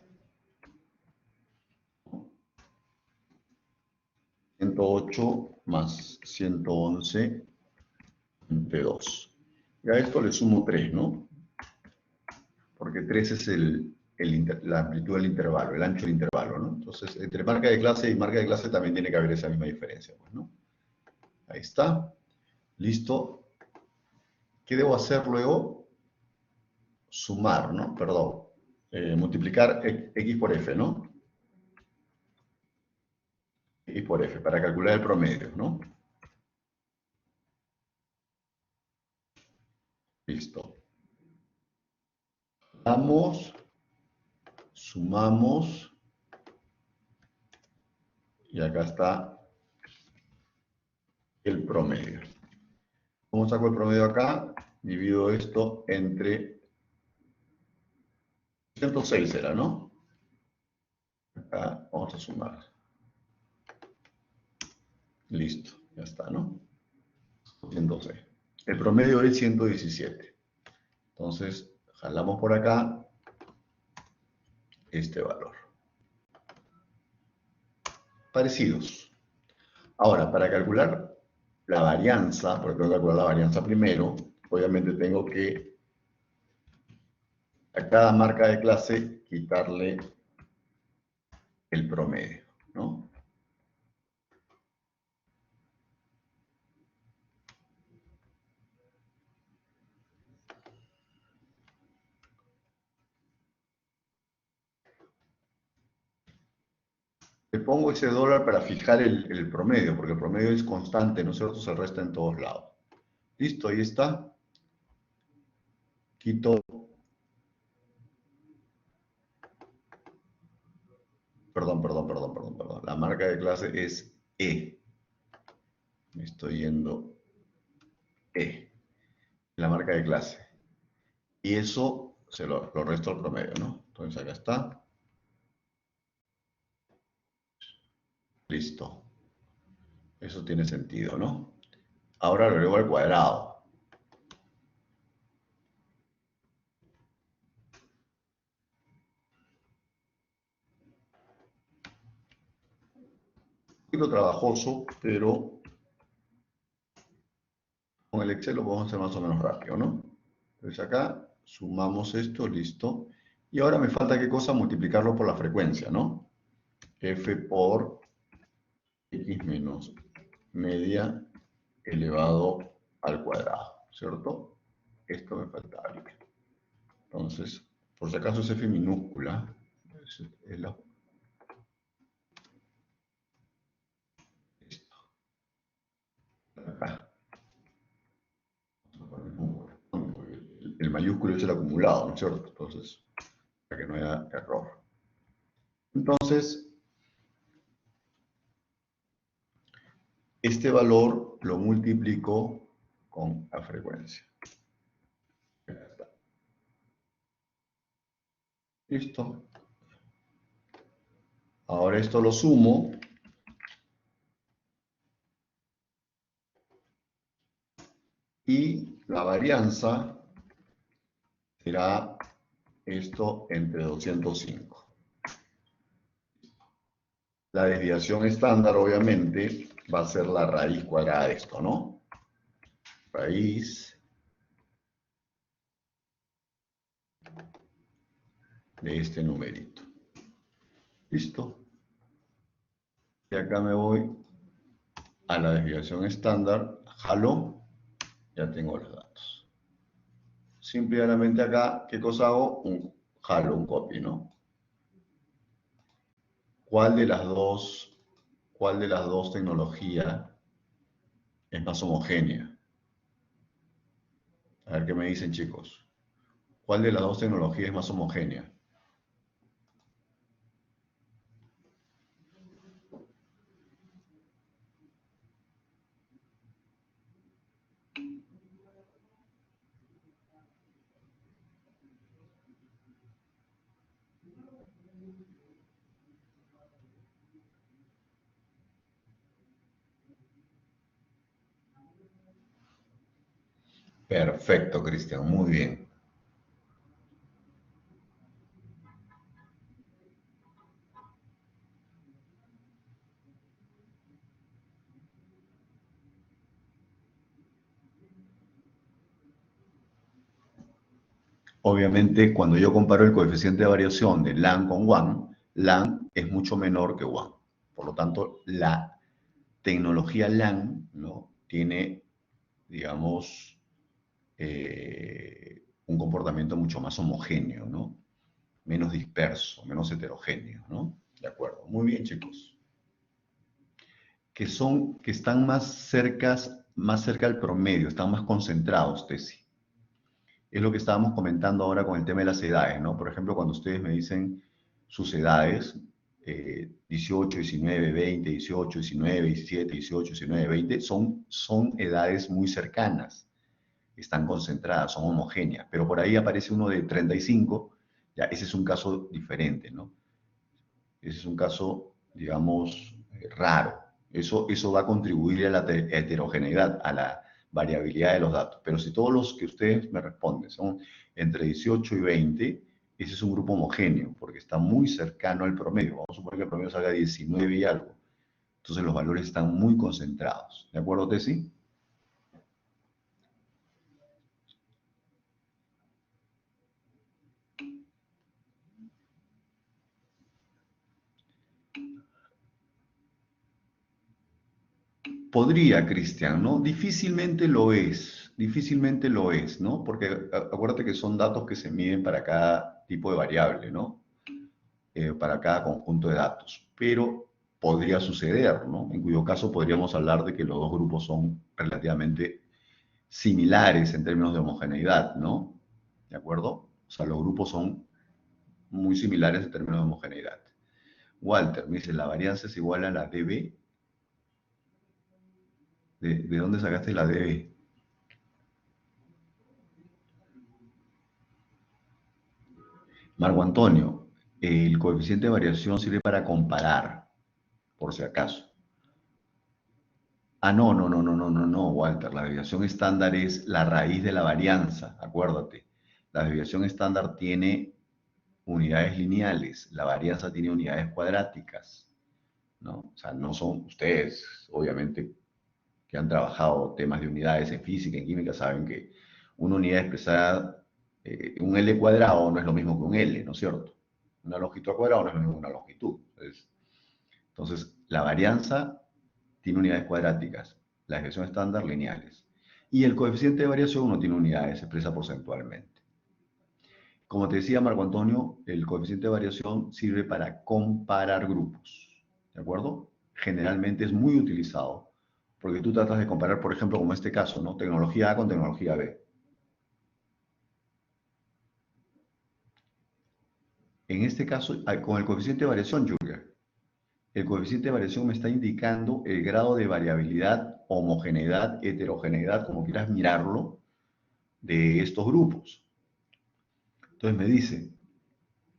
108 más 111 entre 2. Y a esto le sumo 3, ¿no? Porque 3 es la amplitud del intervalo, el ancho del intervalo, ¿no? Entonces, entre marca de clase y marca de clase también tiene que haber esa misma diferencia, pues, ¿no? Ahí está. Listo. ¿Qué debo hacer luego? Sumar, ¿no? Perdón. Multiplicar X por F, ¿no? X por F, para calcular el promedio, ¿no? Listo. Vamos, sumamos, y acá está el promedio. ¿Cómo saco el promedio acá? Divido esto entre 106 era, ¿no? Acá vamos a sumar. Listo, ya está, ¿no? 106. El promedio es 117. Entonces, jalamos por acá este valor. Parecidos. Ahora, para calcular la varianza, porque tengo que calcular la varianza primero, obviamente tengo que a cada marca de clase quitarle el promedio, ¿no? Le pongo ese dólar para fijar el promedio, porque el promedio es constante, ¿no es cierto? Se resta en todos lados. Listo, ahí está. Quito, perdón. La marca de clase es E. Me estoy yendo E. La marca de clase. Y eso se lo resto al promedio, ¿no? Entonces acá está. Listo. Eso tiene sentido, ¿no? Ahora lo elevo al cuadrado. Un poquito trabajoso, pero con el Excel lo podemos hacer más o menos rápido, ¿no? Entonces acá sumamos esto, listo. Y ahora me falta, ¿qué cosa? Multiplicarlo por la frecuencia, ¿no? F por X menos media elevado al cuadrado, ¿cierto? Esto me faltaría. Entonces, por si acaso es F minúscula. Es la... Listo. Acá. El mayúsculo es el acumulado, ¿no es cierto? Entonces, para que no haya error. Entonces, este valor lo multiplico con la frecuencia. Ya está. Listo. Ahora esto lo sumo. Y la varianza será esto entre 205. La desviación estándar, obviamente, va a ser la raíz cuadrada de esto, ¿no? Raíz de este numerito. ¿Listo? Y acá me voy a la desviación estándar, jalo, ya tengo los datos. Simplemente acá, ¿qué cosa hago? Jalo un copy, ¿no? ¿Cuál de las dos tecnologías es más homogénea? A ver qué me dicen, chicos. ¿Cuál de las dos tecnologías es más homogénea? Perfecto, Cristian, muy bien. Obviamente, cuando yo comparo el coeficiente de variación de LAN con WAN, LAN es mucho menor que WAN. Por lo tanto, la tecnología LAN, ¿no?, tiene, digamos, un comportamiento mucho más homogéneo, ¿no? Menos disperso, menos heterogéneo, ¿no? De acuerdo. Muy bien, chicos. Que están más cerca del promedio, están más concentrados, Tesi. Es lo que estábamos comentando ahora con el tema de las edades, ¿no? Por ejemplo, cuando ustedes me dicen sus edades, 18, 19, 20, 18, 19, 17, 18, 19, 20, son edades muy cercanas, están concentradas, son homogéneas, pero por ahí aparece uno de 35, ya ese es un caso diferente, ¿no? Ese es un caso, digamos, raro. Eso va a contribuir a la heterogeneidad, a la variabilidad de los datos. Pero si todos los que ustedes me responden son entre 18 y 20, ese es un grupo homogéneo, porque está muy cercano al promedio. Vamos a suponer que el promedio salga 19 y algo. Entonces los valores están muy concentrados. ¿De acuerdo, Tessy? Podría, Cristian, ¿no? Difícilmente lo es, ¿no? Porque acuérdate que son datos que se miden para cada tipo de variable, ¿no? Para cada conjunto de datos. Pero podría suceder, ¿no? En cuyo caso podríamos hablar de que los dos grupos son relativamente similares en términos de homogeneidad, ¿no? ¿De acuerdo? O sea, los grupos son muy similares en términos de homogeneidad. Walter me dice, la varianza es igual a la dB. ¿De dónde sacaste la dB? Marco Antonio, el coeficiente de variación sirve para comparar, por si acaso. Ah, no, Walter. La desviación estándar es la raíz de la varianza, acuérdate. La desviación estándar tiene unidades lineales, la varianza tiene unidades cuadráticas, ¿no? O sea, no son ustedes, obviamente, que han trabajado temas de unidades en física, en química, saben que una unidad expresada, un L cuadrado no es lo mismo que un L, ¿no es cierto? Una longitud al cuadrado no es lo mismo que una longitud. Entonces, la varianza tiene unidades cuadráticas, la desviación estándar lineales. Y el coeficiente de variación no tiene unidades, se expresa porcentualmente. Como te decía Marco Antonio, el coeficiente de variación sirve para comparar grupos, ¿de acuerdo? Generalmente es muy utilizado, porque tú tratas de comparar, por ejemplo, como este caso, ¿no? Tecnología A con tecnología B. En este caso, con el coeficiente de variación, Julia, El coeficiente de variación me está indicando el grado de variabilidad, homogeneidad, heterogeneidad, como quieras mirarlo, de estos grupos. Entonces me dice,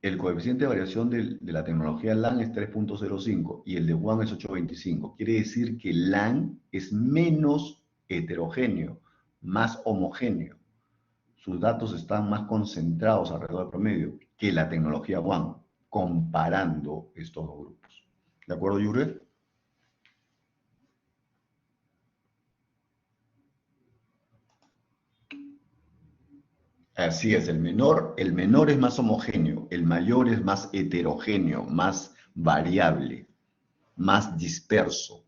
el coeficiente de variación de la tecnología LAN es 3.05 y el de WAN es 8.25. Quiere decir que LAN es menos heterogéneo, más homogéneo. Sus datos están más concentrados alrededor del promedio que la tecnología WAN, comparando estos dos grupos. ¿De acuerdo, Jure? Así es, el menor es más homogéneo, el mayor es más heterogéneo, más variable, más disperso.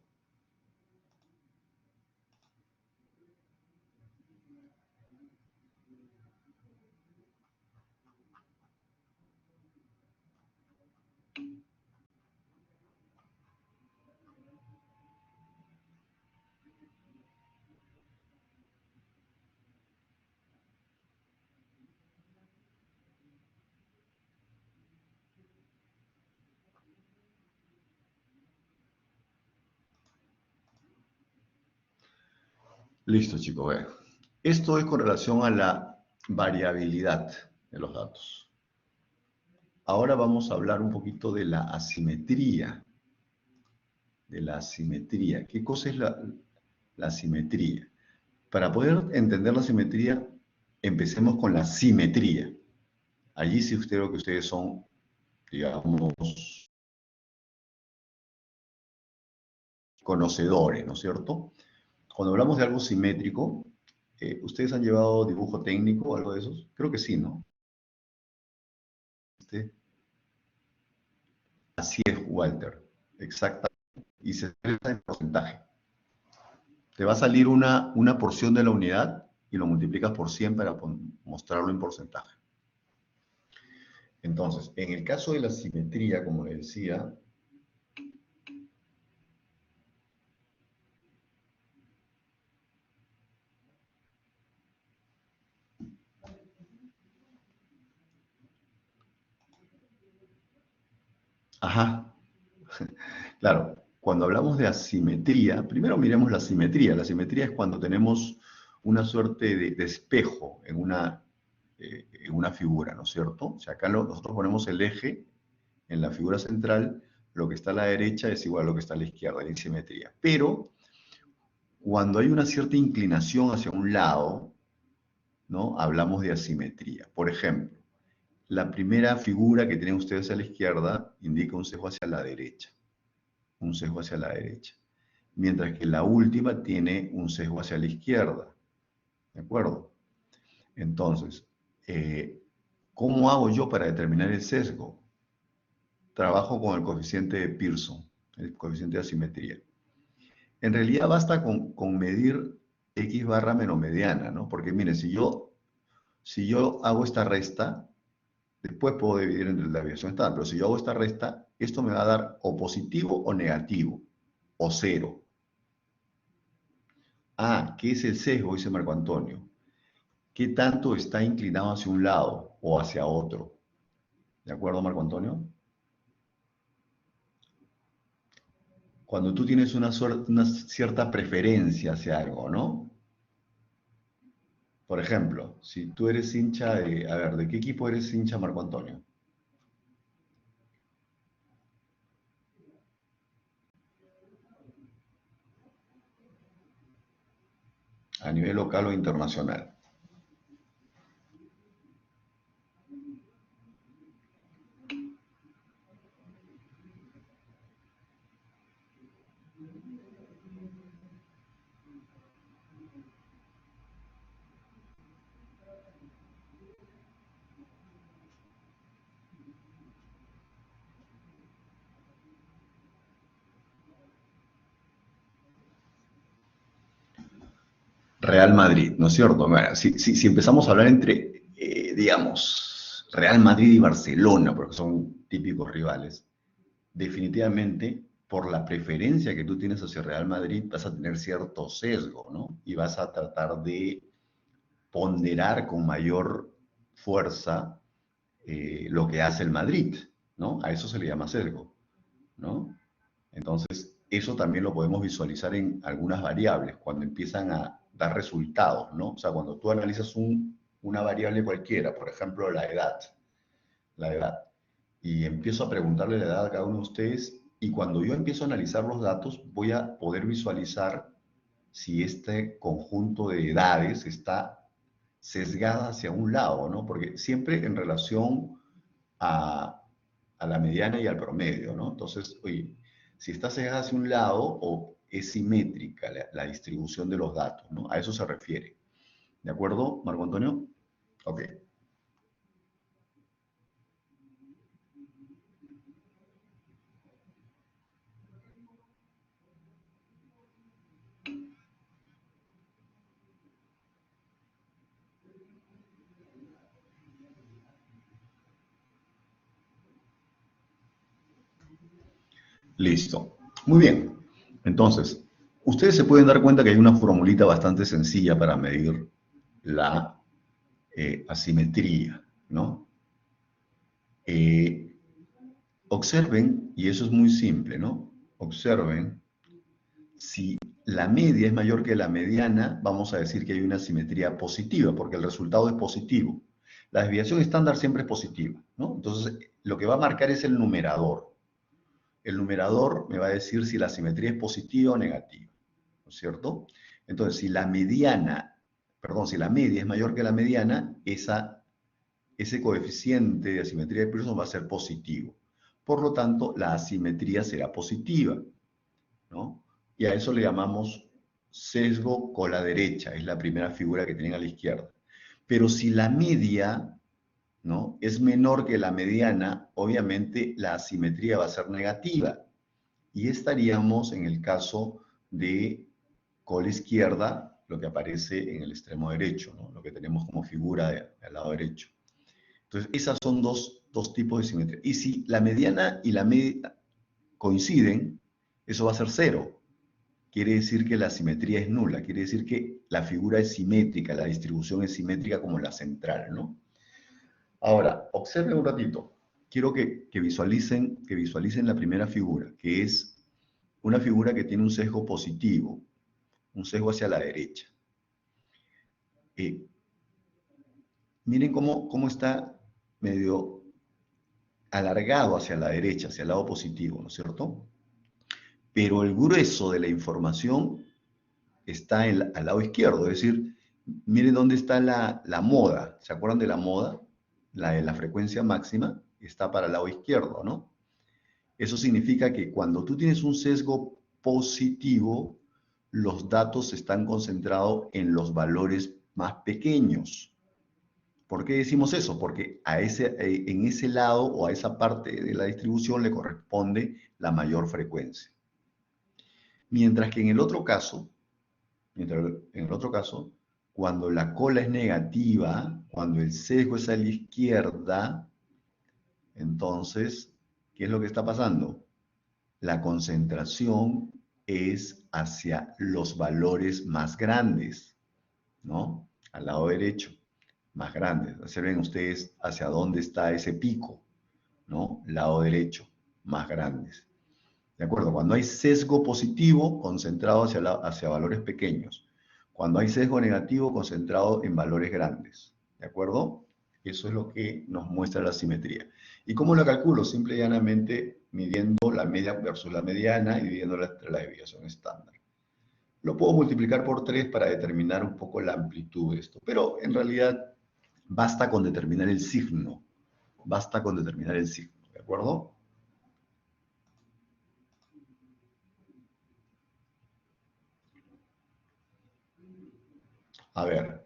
Listo, chicos. Bueno, esto es con relación a la variabilidad de los datos. Ahora vamos a hablar un poquito de la asimetría. De la asimetría. ¿Qué cosa es la asimetría? Para poder entender la asimetría, empecemos con la simetría. Allí sí creo que ustedes son, digamos, conocedores, ¿no es cierto? Cuando hablamos de algo simétrico, ¿ustedes han llevado dibujo técnico o algo de esos? Creo que sí, ¿no? Este, Así es, Walter. Exactamente. Y se expresa en porcentaje. Te va a salir una porción de la unidad y lo multiplicas por 100 para mostrarlo en porcentaje. Entonces, en el caso de la simetría, como les decía, ajá, claro, cuando hablamos de asimetría, primero miremos la simetría. La simetría es cuando tenemos una suerte de espejo en una figura, ¿no es cierto? O sea, acá nosotros ponemos el eje en la figura central, lo que está a la derecha es igual a lo que está a la izquierda, en simetría. Pero cuando hay una cierta inclinación hacia un lado, ¿no? Hablamos de asimetría. Por ejemplo, la primera figura que tienen ustedes a la izquierda indica un sesgo hacia la derecha, un sesgo hacia la derecha, mientras que la última tiene un sesgo hacia la izquierda, ¿de acuerdo? Entonces, ¿cómo hago yo para determinar el sesgo? Trabajo con el coeficiente de Pearson, el coeficiente de asimetría. En realidad basta con medir x barra menos mediana, ¿no? Porque miren, si yo hago esta resta, después puedo dividir entre la desviación estándar, pero si yo hago esta resta, esto me va a dar o positivo o negativo, o cero. Ah, ¿qué es el sesgo? Dice Marco Antonio. ¿Qué tanto está inclinado hacia un lado o hacia otro? ¿De acuerdo, Marco Antonio? Cuando tú tienes una cierta preferencia hacia algo, ¿no? Por ejemplo, si tú eres hincha de... A ver, ¿de qué equipo eres hincha, Marco Antonio? A nivel local o internacional. Real Madrid, ¿no es cierto? Bueno, si empezamos a hablar entre, digamos, Real Madrid y Barcelona, porque son típicos rivales, definitivamente, por la preferencia que tú tienes hacia Real Madrid, vas a tener cierto sesgo, ¿no? Y vas a tratar de ponderar con mayor fuerza lo que hace el Madrid, ¿no? A eso se le llama sesgo, ¿no? Entonces, eso también lo podemos visualizar en algunas variables, cuando empiezan a dar resultados, ¿no? O sea, cuando tú analizas una variable cualquiera, por ejemplo, la edad, y empiezo a preguntarle la edad a cada uno de ustedes, y cuando yo empiezo a analizar los datos, voy a poder visualizar si este conjunto de edades está sesgada hacia un lado, ¿no? Porque siempre en relación a la mediana y al promedio, ¿no? Entonces, oye, si está sesgada hacia un lado o es simétrica la distribución de los datos, ¿no? A eso se refiere. ¿De acuerdo, Marco Antonio? Ok. Listo. Muy bien. Entonces, ustedes se pueden dar cuenta que hay una formulita bastante sencilla para medir la asimetría, ¿no? Eh, observen, y eso es muy simple, ¿no? Observen, si la media es mayor que la mediana, vamos a decir que hay una simetría positiva, porque el resultado es positivo. La desviación estándar siempre es positiva, ¿no? Entonces, lo que va a marcar es el numerador. El numerador me va a decir si la simetría es positiva o negativa, ¿no es cierto? Entonces, si la mediana, perdón, si la media es mayor que la mediana, ese coeficiente de asimetría de Pearson va a ser positivo. Por lo tanto, la asimetría será positiva, ¿no? Y a eso le llamamos sesgo con la derecha, es la primera figura que tienen a la izquierda. Pero si la media, ¿no?, es menor que la mediana, obviamente la asimetría va a ser negativa. Y estaríamos en el caso de cola izquierda, lo que aparece en el extremo derecho, ¿no?, lo que tenemos como figura al lado derecho. Entonces, esas son dos tipos de simetría. Y si la mediana y la media coinciden, eso va a ser cero. Quiere decir que la simetría es nula, quiere decir que la figura es simétrica, la distribución es simétrica como la central, ¿no? Ahora, observen un ratito. Quiero que visualicen la primera figura, que es una figura que tiene un sesgo positivo, un sesgo hacia la derecha. Eh, miren cómo está medio alargado hacia la derecha, hacia el lado positivo, ¿no es cierto? Pero el grueso de la información está al lado izquierdo, es decir, miren dónde está la moda. ¿Se acuerdan de la moda? La de la frecuencia máxima está para el lado izquierdo, ¿no? Eso significa que cuando tú tienes un sesgo positivo, los datos están concentrados en los valores más pequeños. ¿Por qué decimos eso? Porque en ese lado o a esa parte de la distribución le corresponde la mayor frecuencia. Mientras que en el otro caso, cuando la cola es negativa, cuando el sesgo es a la izquierda, entonces, ¿qué es lo que está pasando? La concentración es hacia los valores más grandes, ¿no? Al lado derecho, más grandes. Observen ustedes hacia dónde está ese pico, ¿no? Lado derecho, más grandes. ¿De acuerdo? Cuando hay sesgo positivo, concentrado hacia valores pequeños. Cuando hay sesgo negativo, concentrado en valores grandes. ¿De acuerdo? Eso es lo que nos muestra la simetría. ¿Y cómo la calculo? Simple y llanamente midiendo la media versus la mediana y dividiéndola entre la desviación estándar. Lo puedo multiplicar por 3 para determinar un poco la amplitud de esto, pero en realidad basta con determinar el signo. Basta con determinar el signo, ¿de acuerdo? A ver,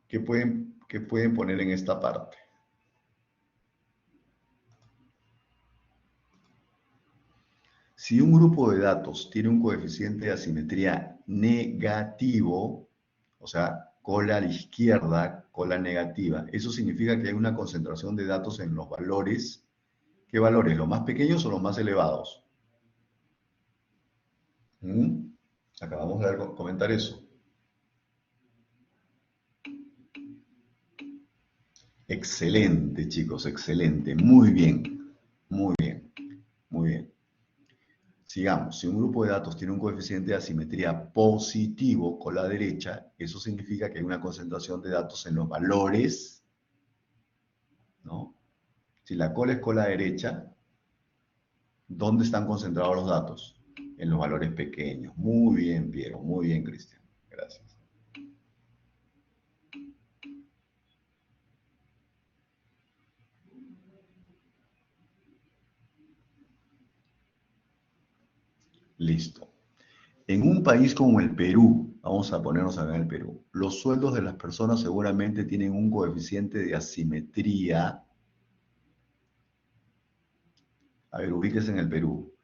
¿qué pueden poner en esta parte? Si un grupo de datos tiene un coeficiente de asimetría negativo, o sea, cola a la izquierda, cola negativa, eso significa que hay una concentración de datos en los valores. ¿Qué valores? ¿Los más pequeños o los más elevados? ¿Mm? Acabamos de comentar eso. Excelente, chicos, excelente. Muy bien, muy bien, muy bien. Sigamos, si un grupo de datos tiene un coeficiente de asimetría positivo con la derecha, eso significa que hay una concentración de datos en los valores, ¿no? Si la cola es cola derecha, ¿dónde están concentrados los datos? En los valores pequeños. Muy bien, Piero, muy bien, Cristian. Gracias. Listo. En un país como el Perú, vamos a ponernos acá en el Perú, los sueldos de las personas seguramente tienen un coeficiente de asimetría. A ver, ubíquese en el Perú.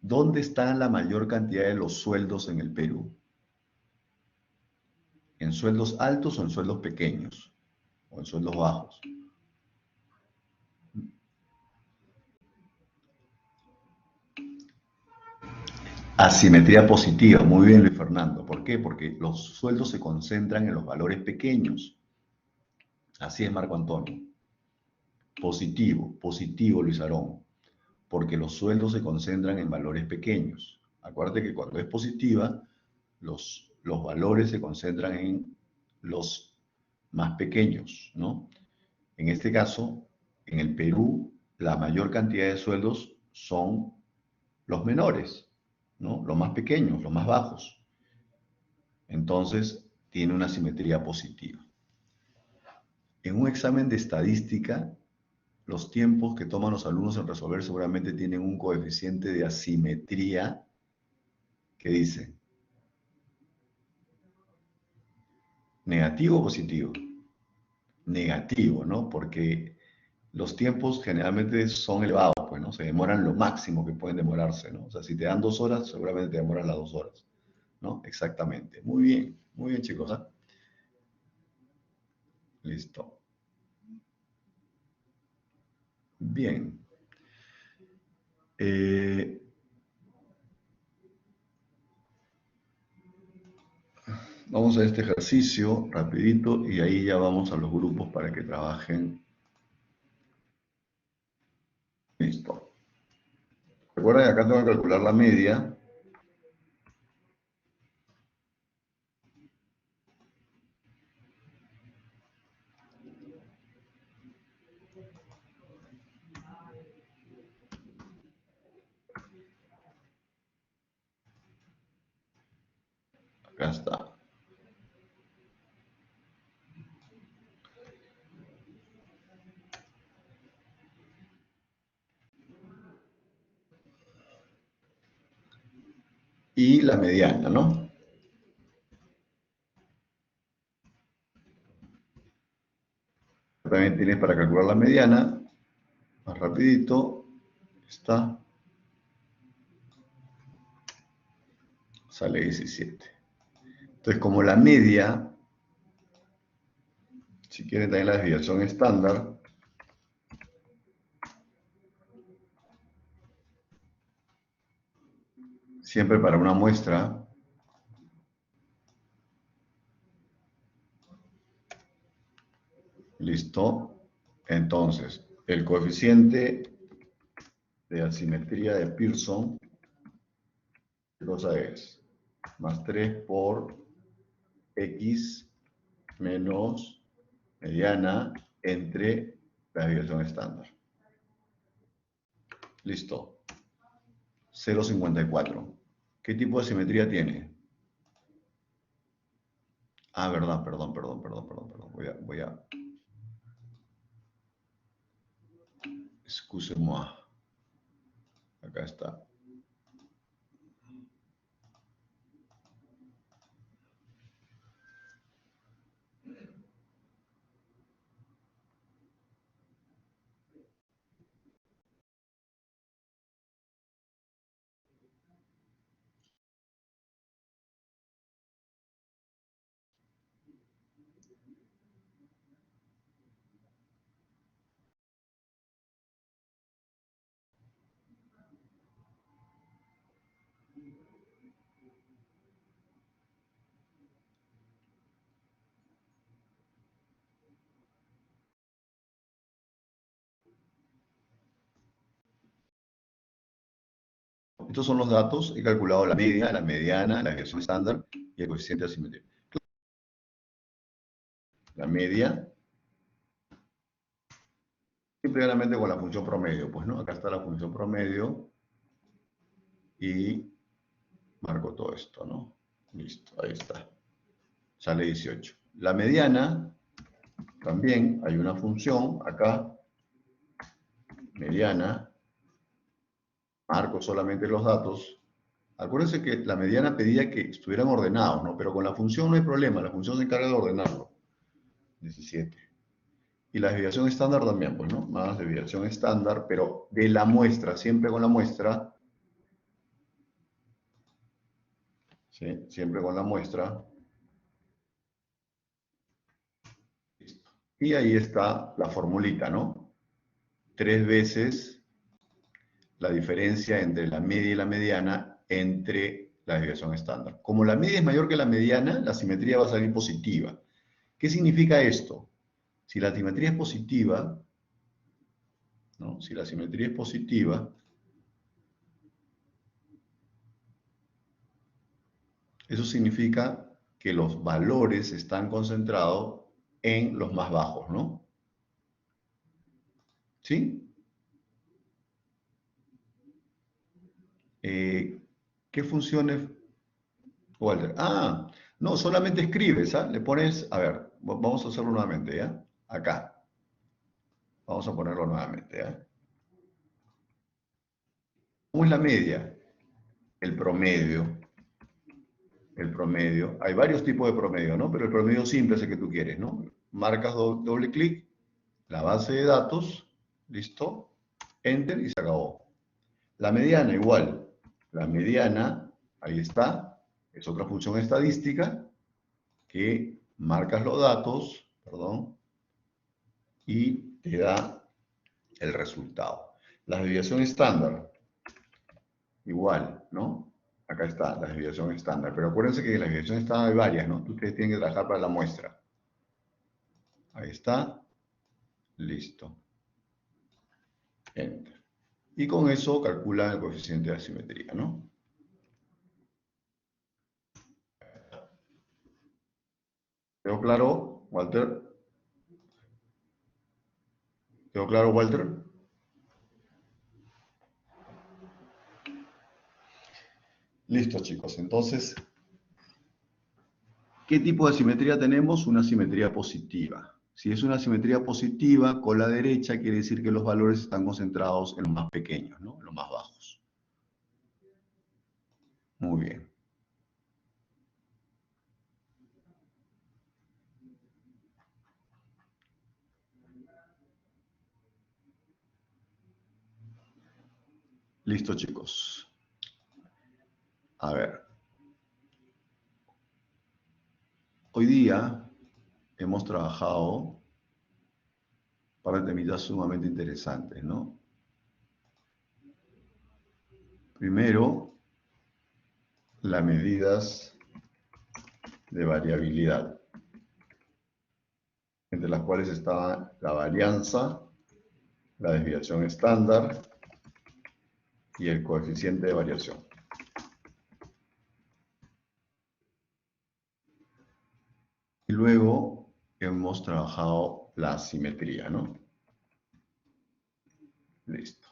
¿Dónde está la mayor cantidad de los sueldos en el Perú? ¿En sueldos altos o en sueldos pequeños? ¿O en sueldos bajos? Asimetría positiva, muy bien Luis Fernando. ¿Por qué? Porque los sueldos se concentran en los valores pequeños. Así es, Marco Antonio. Positivo, positivo Luis Aarón, porque los sueldos se concentran en valores pequeños. Acuérdate que cuando es positiva, los valores se concentran en los más pequeños, ¿no? En este caso, en el Perú, la mayor cantidad de sueldos son los menores, ¿no? Los más pequeños, los más bajos. Entonces, tiene una simetría positiva. En un examen de estadística, los tiempos que toman los alumnos en resolver seguramente tienen un coeficiente de asimetría que dice negativo o positivo. Negativo, ¿no? Porque los tiempos generalmente son elevados, pues, ¿no? Se demoran lo máximo que pueden demorarse, ¿no? O sea, si te dan 2 horas, seguramente te demoran las 2 horas, ¿no? Exactamente. Muy bien, chicos, ¿eh? Listo. Bien. Eh, Vamos a este ejercicio rapidito y ahí ya vamos a los grupos para que trabajen. Listo. Recuerden que acá tengo que calcular la media. Acá está. Y la mediana, ¿no? También tienes para calcular la mediana. Más rapidito. Está. Sale 17. Entonces, como la media, si quieren también la desviación estándar, siempre para una muestra, listo. Entonces, el coeficiente de asimetría de Pearson, ¿qué cosa es? Más 3 por X menos mediana entre la desviación estándar. Listo. 0,54. ¿Qué tipo de simetría tiene? Ah, verdad, perdón. Voy a... Excusez-moi. Acá está. Estos son los datos. He calculado la media, la mediana, la desviación estándar y el coeficiente de asimetría. La media, simplemente con la función promedio, pues, ¿no? Acá está la función promedio y marco todo esto, ¿no? Listo, ahí está. Sale 18. La mediana, también hay una función acá, mediana, marco solamente los datos. Acuérdense que la mediana pedía que estuvieran ordenados, ¿no? Pero con la función no hay problema, la función se encarga de ordenarlo. 17. Y la desviación estándar también, pues, ¿no? Más desviación estándar, pero de la muestra, siempre con la muestra. ¿Sí? Siempre con la muestra. Listo. Y ahí está la formulita, ¿no? 3 veces la diferencia entre la media y la mediana entre la desviación estándar. Como la media es mayor que la mediana, la simetría va a salir positiva. ¿Qué significa esto? Si la simetría es positiva, ¿no? Si la simetría es positiva, eso significa que los valores están concentrados en los más bajos, ¿no? ¿Sí? ¿Qué funciones, Walter? Ah, no, solamente escribes, ¿ah? Le pones, a ver, vamos a hacerlo nuevamente, ¿ya? Acá. Vamos a ponerlo nuevamente, ¿ya? ¿Cómo es la media? El promedio. El promedio. Hay varios tipos de promedio, ¿no? Pero el promedio simple es el que tú quieres, ¿no? Marcas doble clic, la base de datos, listo, enter y se acabó. La mediana igual. La mediana, ahí está, es otra función estadística que marcas los datos, perdón, y te da el resultado. La desviación estándar, igual, ¿no? Acá está la desviación estándar. Pero acuérdense que la desviación estándar hay varias, ¿no? Ustedes tienen que trabajar para la muestra. Ahí está. Listo. Enter. Y con eso calculan el coeficiente de asimetría, ¿no? ¿Quedó claro, Walter? ¿Quedó claro, Walter? Listo, chicos. Entonces, ¿qué tipo de simetría tenemos? Una simetría positiva. Si es una simetría positiva, con la derecha quiere decir que los valores están concentrados en los más pequeños, ¿no? En los más bajos. Muy bien. Listo, chicos. A ver. Hoy día hemos trabajado un par de temitas sumamente interesantes, ¿no? Primero, las medidas de variabilidad, entre las cuales está la varianza, la desviación estándar y el coeficiente de variación. Y luego hemos trabajado la simetría, ¿no? Listo.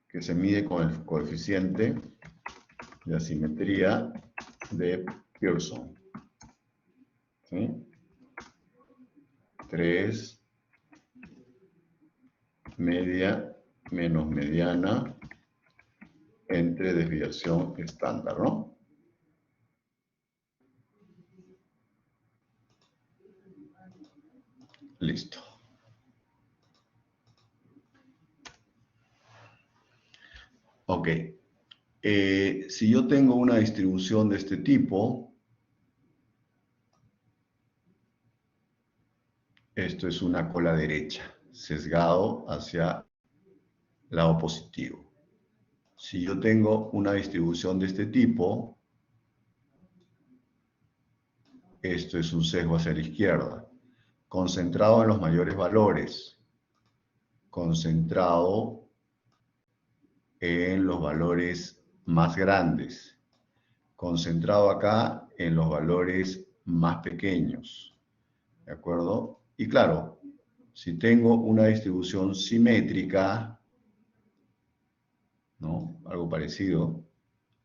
Que se mide con el coeficiente de asimetría de Pearson. ¿Sí? 3 media menos mediana entre desviación estándar, ¿no? Listo. Ok. Si yo tengo una distribución de este tipo, esto es una cola derecha, sesgado hacia el lado positivo. Si yo tengo una distribución de este tipo, esto es un sesgo hacia la izquierda, concentrado en los mayores valores, concentrado en los valores más grandes, concentrado acá en los valores más pequeños, ¿de acuerdo? Y claro, si tengo una distribución simétrica, ¿no? Algo parecido,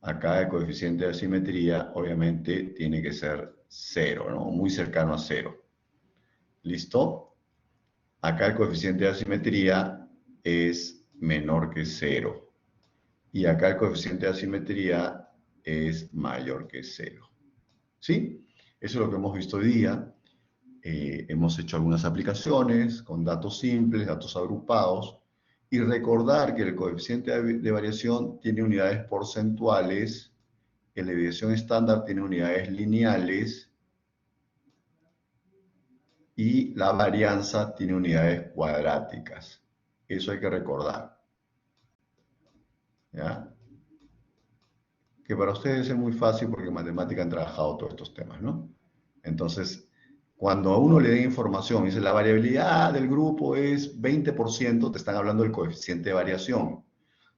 acá el coeficiente de asimetría obviamente tiene que ser 0, ¿no? Muy cercano a 0. ¿Listo? Acá el coeficiente de asimetría es menor que 0. Y acá el coeficiente de asimetría es mayor que 0. ¿Sí? Eso es lo que hemos visto hoy día. Hemos hecho algunas aplicaciones con datos simples, datos agrupados, y recordar que el coeficiente de variación tiene unidades porcentuales, la desviación estándar tiene unidades lineales y la varianza tiene unidades cuadráticas. Eso hay que recordar. ¿Ya? Que para ustedes es muy fácil porque en matemática han trabajado todos estos temas, ¿no? Entonces, cuando a uno le den información, dice la variabilidad del grupo es 20%, te están hablando del coeficiente de variación.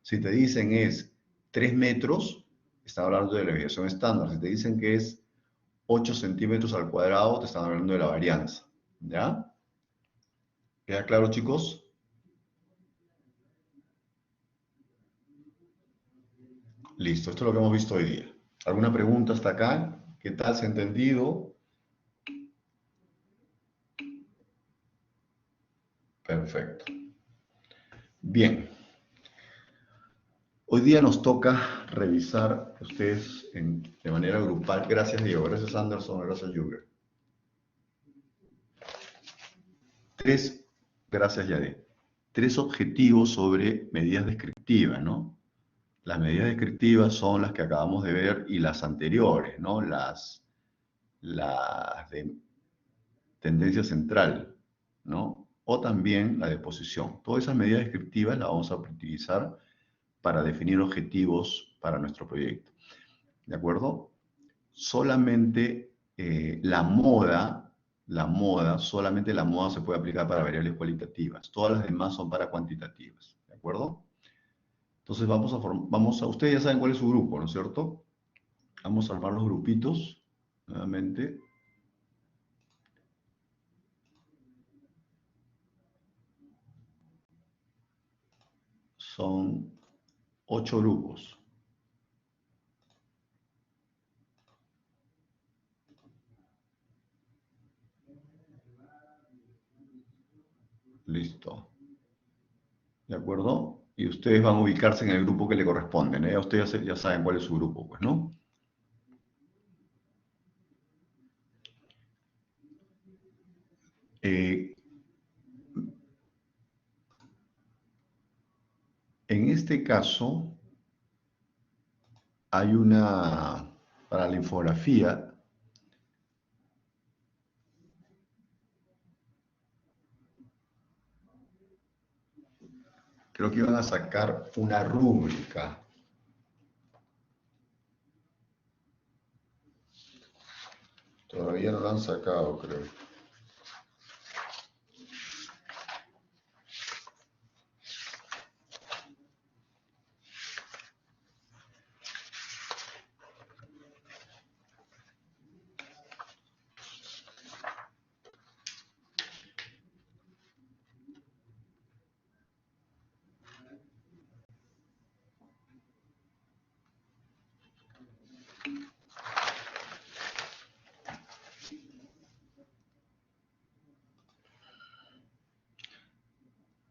Si te dicen es 3 metros, están hablando de la desviación estándar. Si te dicen que es 8 centímetros al cuadrado, te están hablando de la varianza. ¿Ya? ¿Queda claro, chicos? Listo, esto es lo que hemos visto hoy día. ¿Alguna pregunta hasta acá? ¿Qué tal? ¿Se ha entendido? Perfecto. Bien. Hoy día nos toca revisar ustedes de manera grupal. Gracias, Diego. Gracias, Anderson. Gracias, Juger. Gracias, Yade. 3 objetivos sobre medidas descriptivas, ¿no? Las medidas descriptivas son las que acabamos de ver y las anteriores, ¿no? Las de tendencia central, ¿no? O también la de posición. Todas esas medidas descriptivas las vamos a utilizar para definir objetivos para nuestro proyecto. ¿De acuerdo? Solamente solamente la moda se puede aplicar para variables cualitativas. Todas las demás son para cuantitativas. ¿De acuerdo? Entonces ustedes ya saben cuál es su grupo, ¿no es cierto? Vamos a armar los grupitos nuevamente. Son 8 grupos. Listo. ¿De acuerdo? Y ustedes van a ubicarse en el grupo que le corresponden, ¿eh? Ustedes ya saben cuál es su grupo, pues, ¿no? En este caso, hay para la infografía, creo que iban a sacar una rúbrica. Todavía no la han sacado, creo.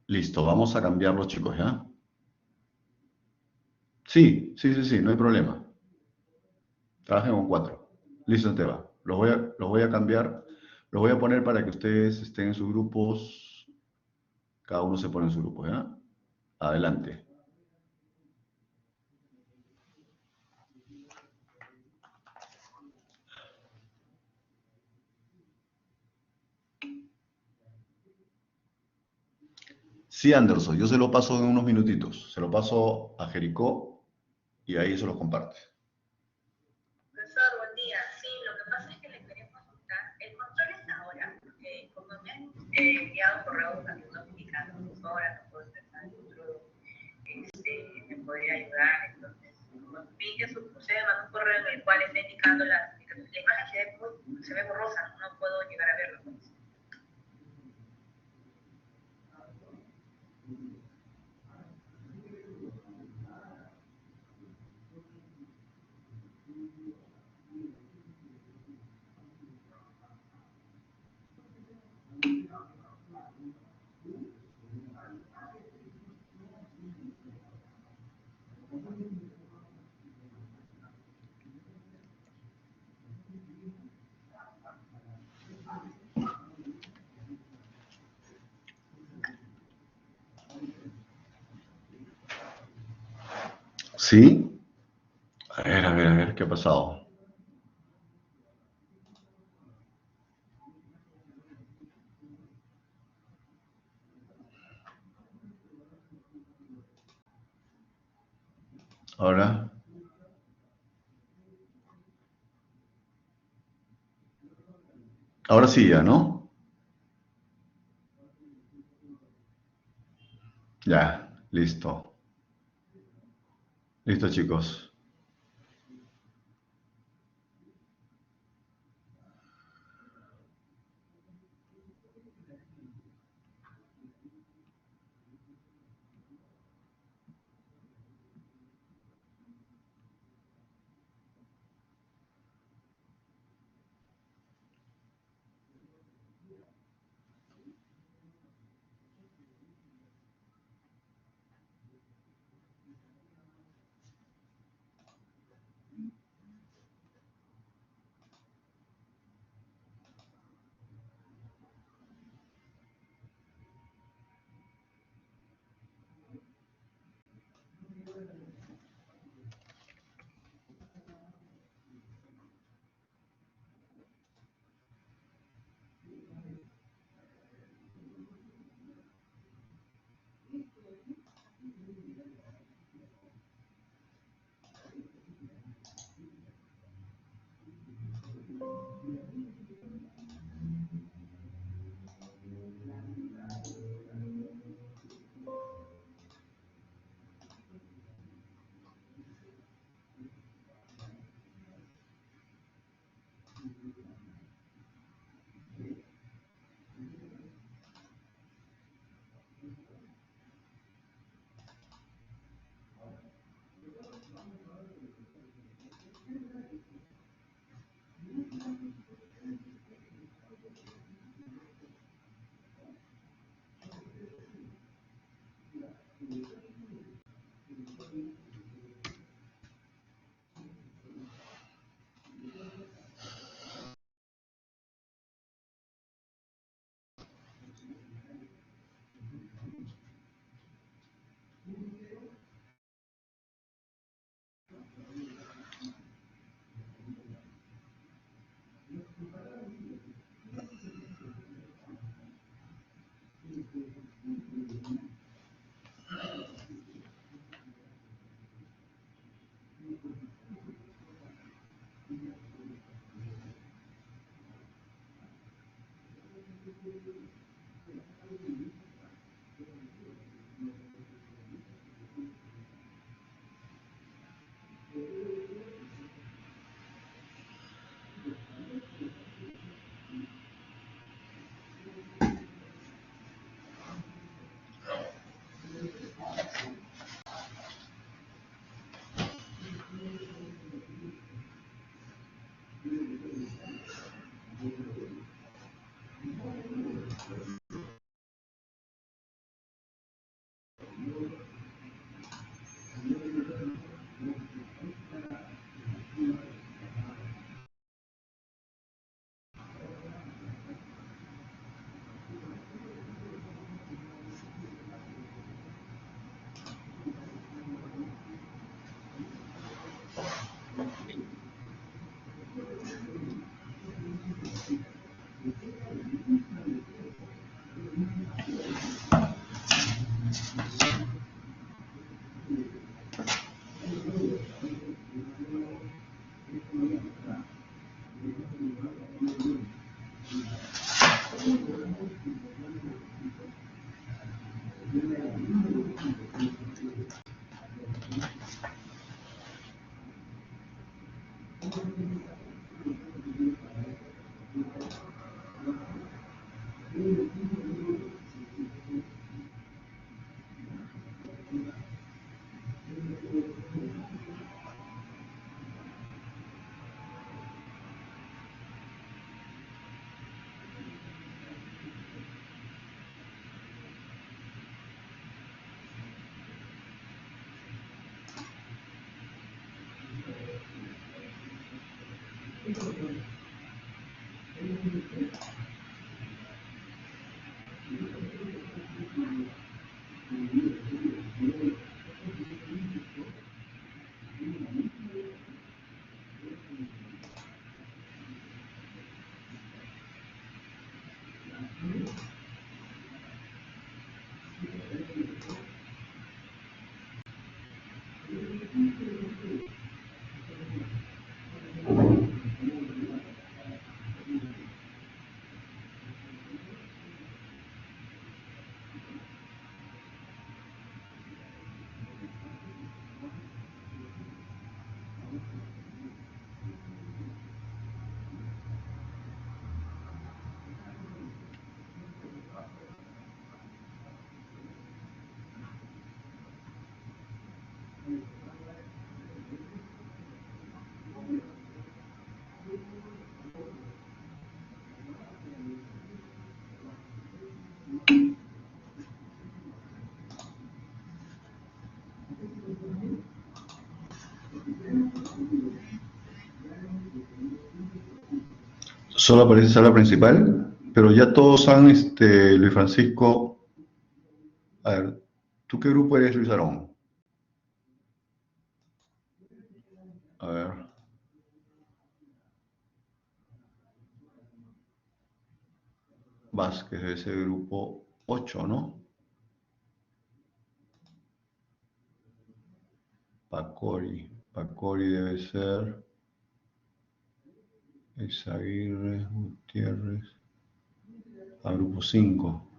Listo, vamos a cambiarlo, chicos, ¿ya? Sí, no hay problema. Trabajen con 4. Listo, Esteban. Los voy a cambiar. Los voy a poner para que ustedes estén en sus grupos. Cada uno se pone en su grupo, ¿ya? Adelante. Sí, Anderson, yo se lo paso en unos minutitos. Se lo paso a Jericó y ahí se los comparte. Profesor, buen día. Sí, lo que pasa es que le quería consultar. El control es ahora, porque como me han enviado correos también notificando, ahora no puedo empezar el control, me podría ayudar. Entonces, como vi que usted me mandó un correo en el cual está indicando la imagen se ve borrosa, no puedo llegar a verlo. ¿Sí? A ver, ¿qué ha pasado? Ahora, ahora sí ya, ¿no? Ya, listo. Listo, chicos. Solo aparece sala principal, pero ya todos han, Luis Francisco, a ver, ¿tú qué grupo eres, Luis Aarón? A ver, Vázquez debe ser grupo 8, ¿no? Pacori debe ser Isaguirre, Gutiérrez, a grupo 5.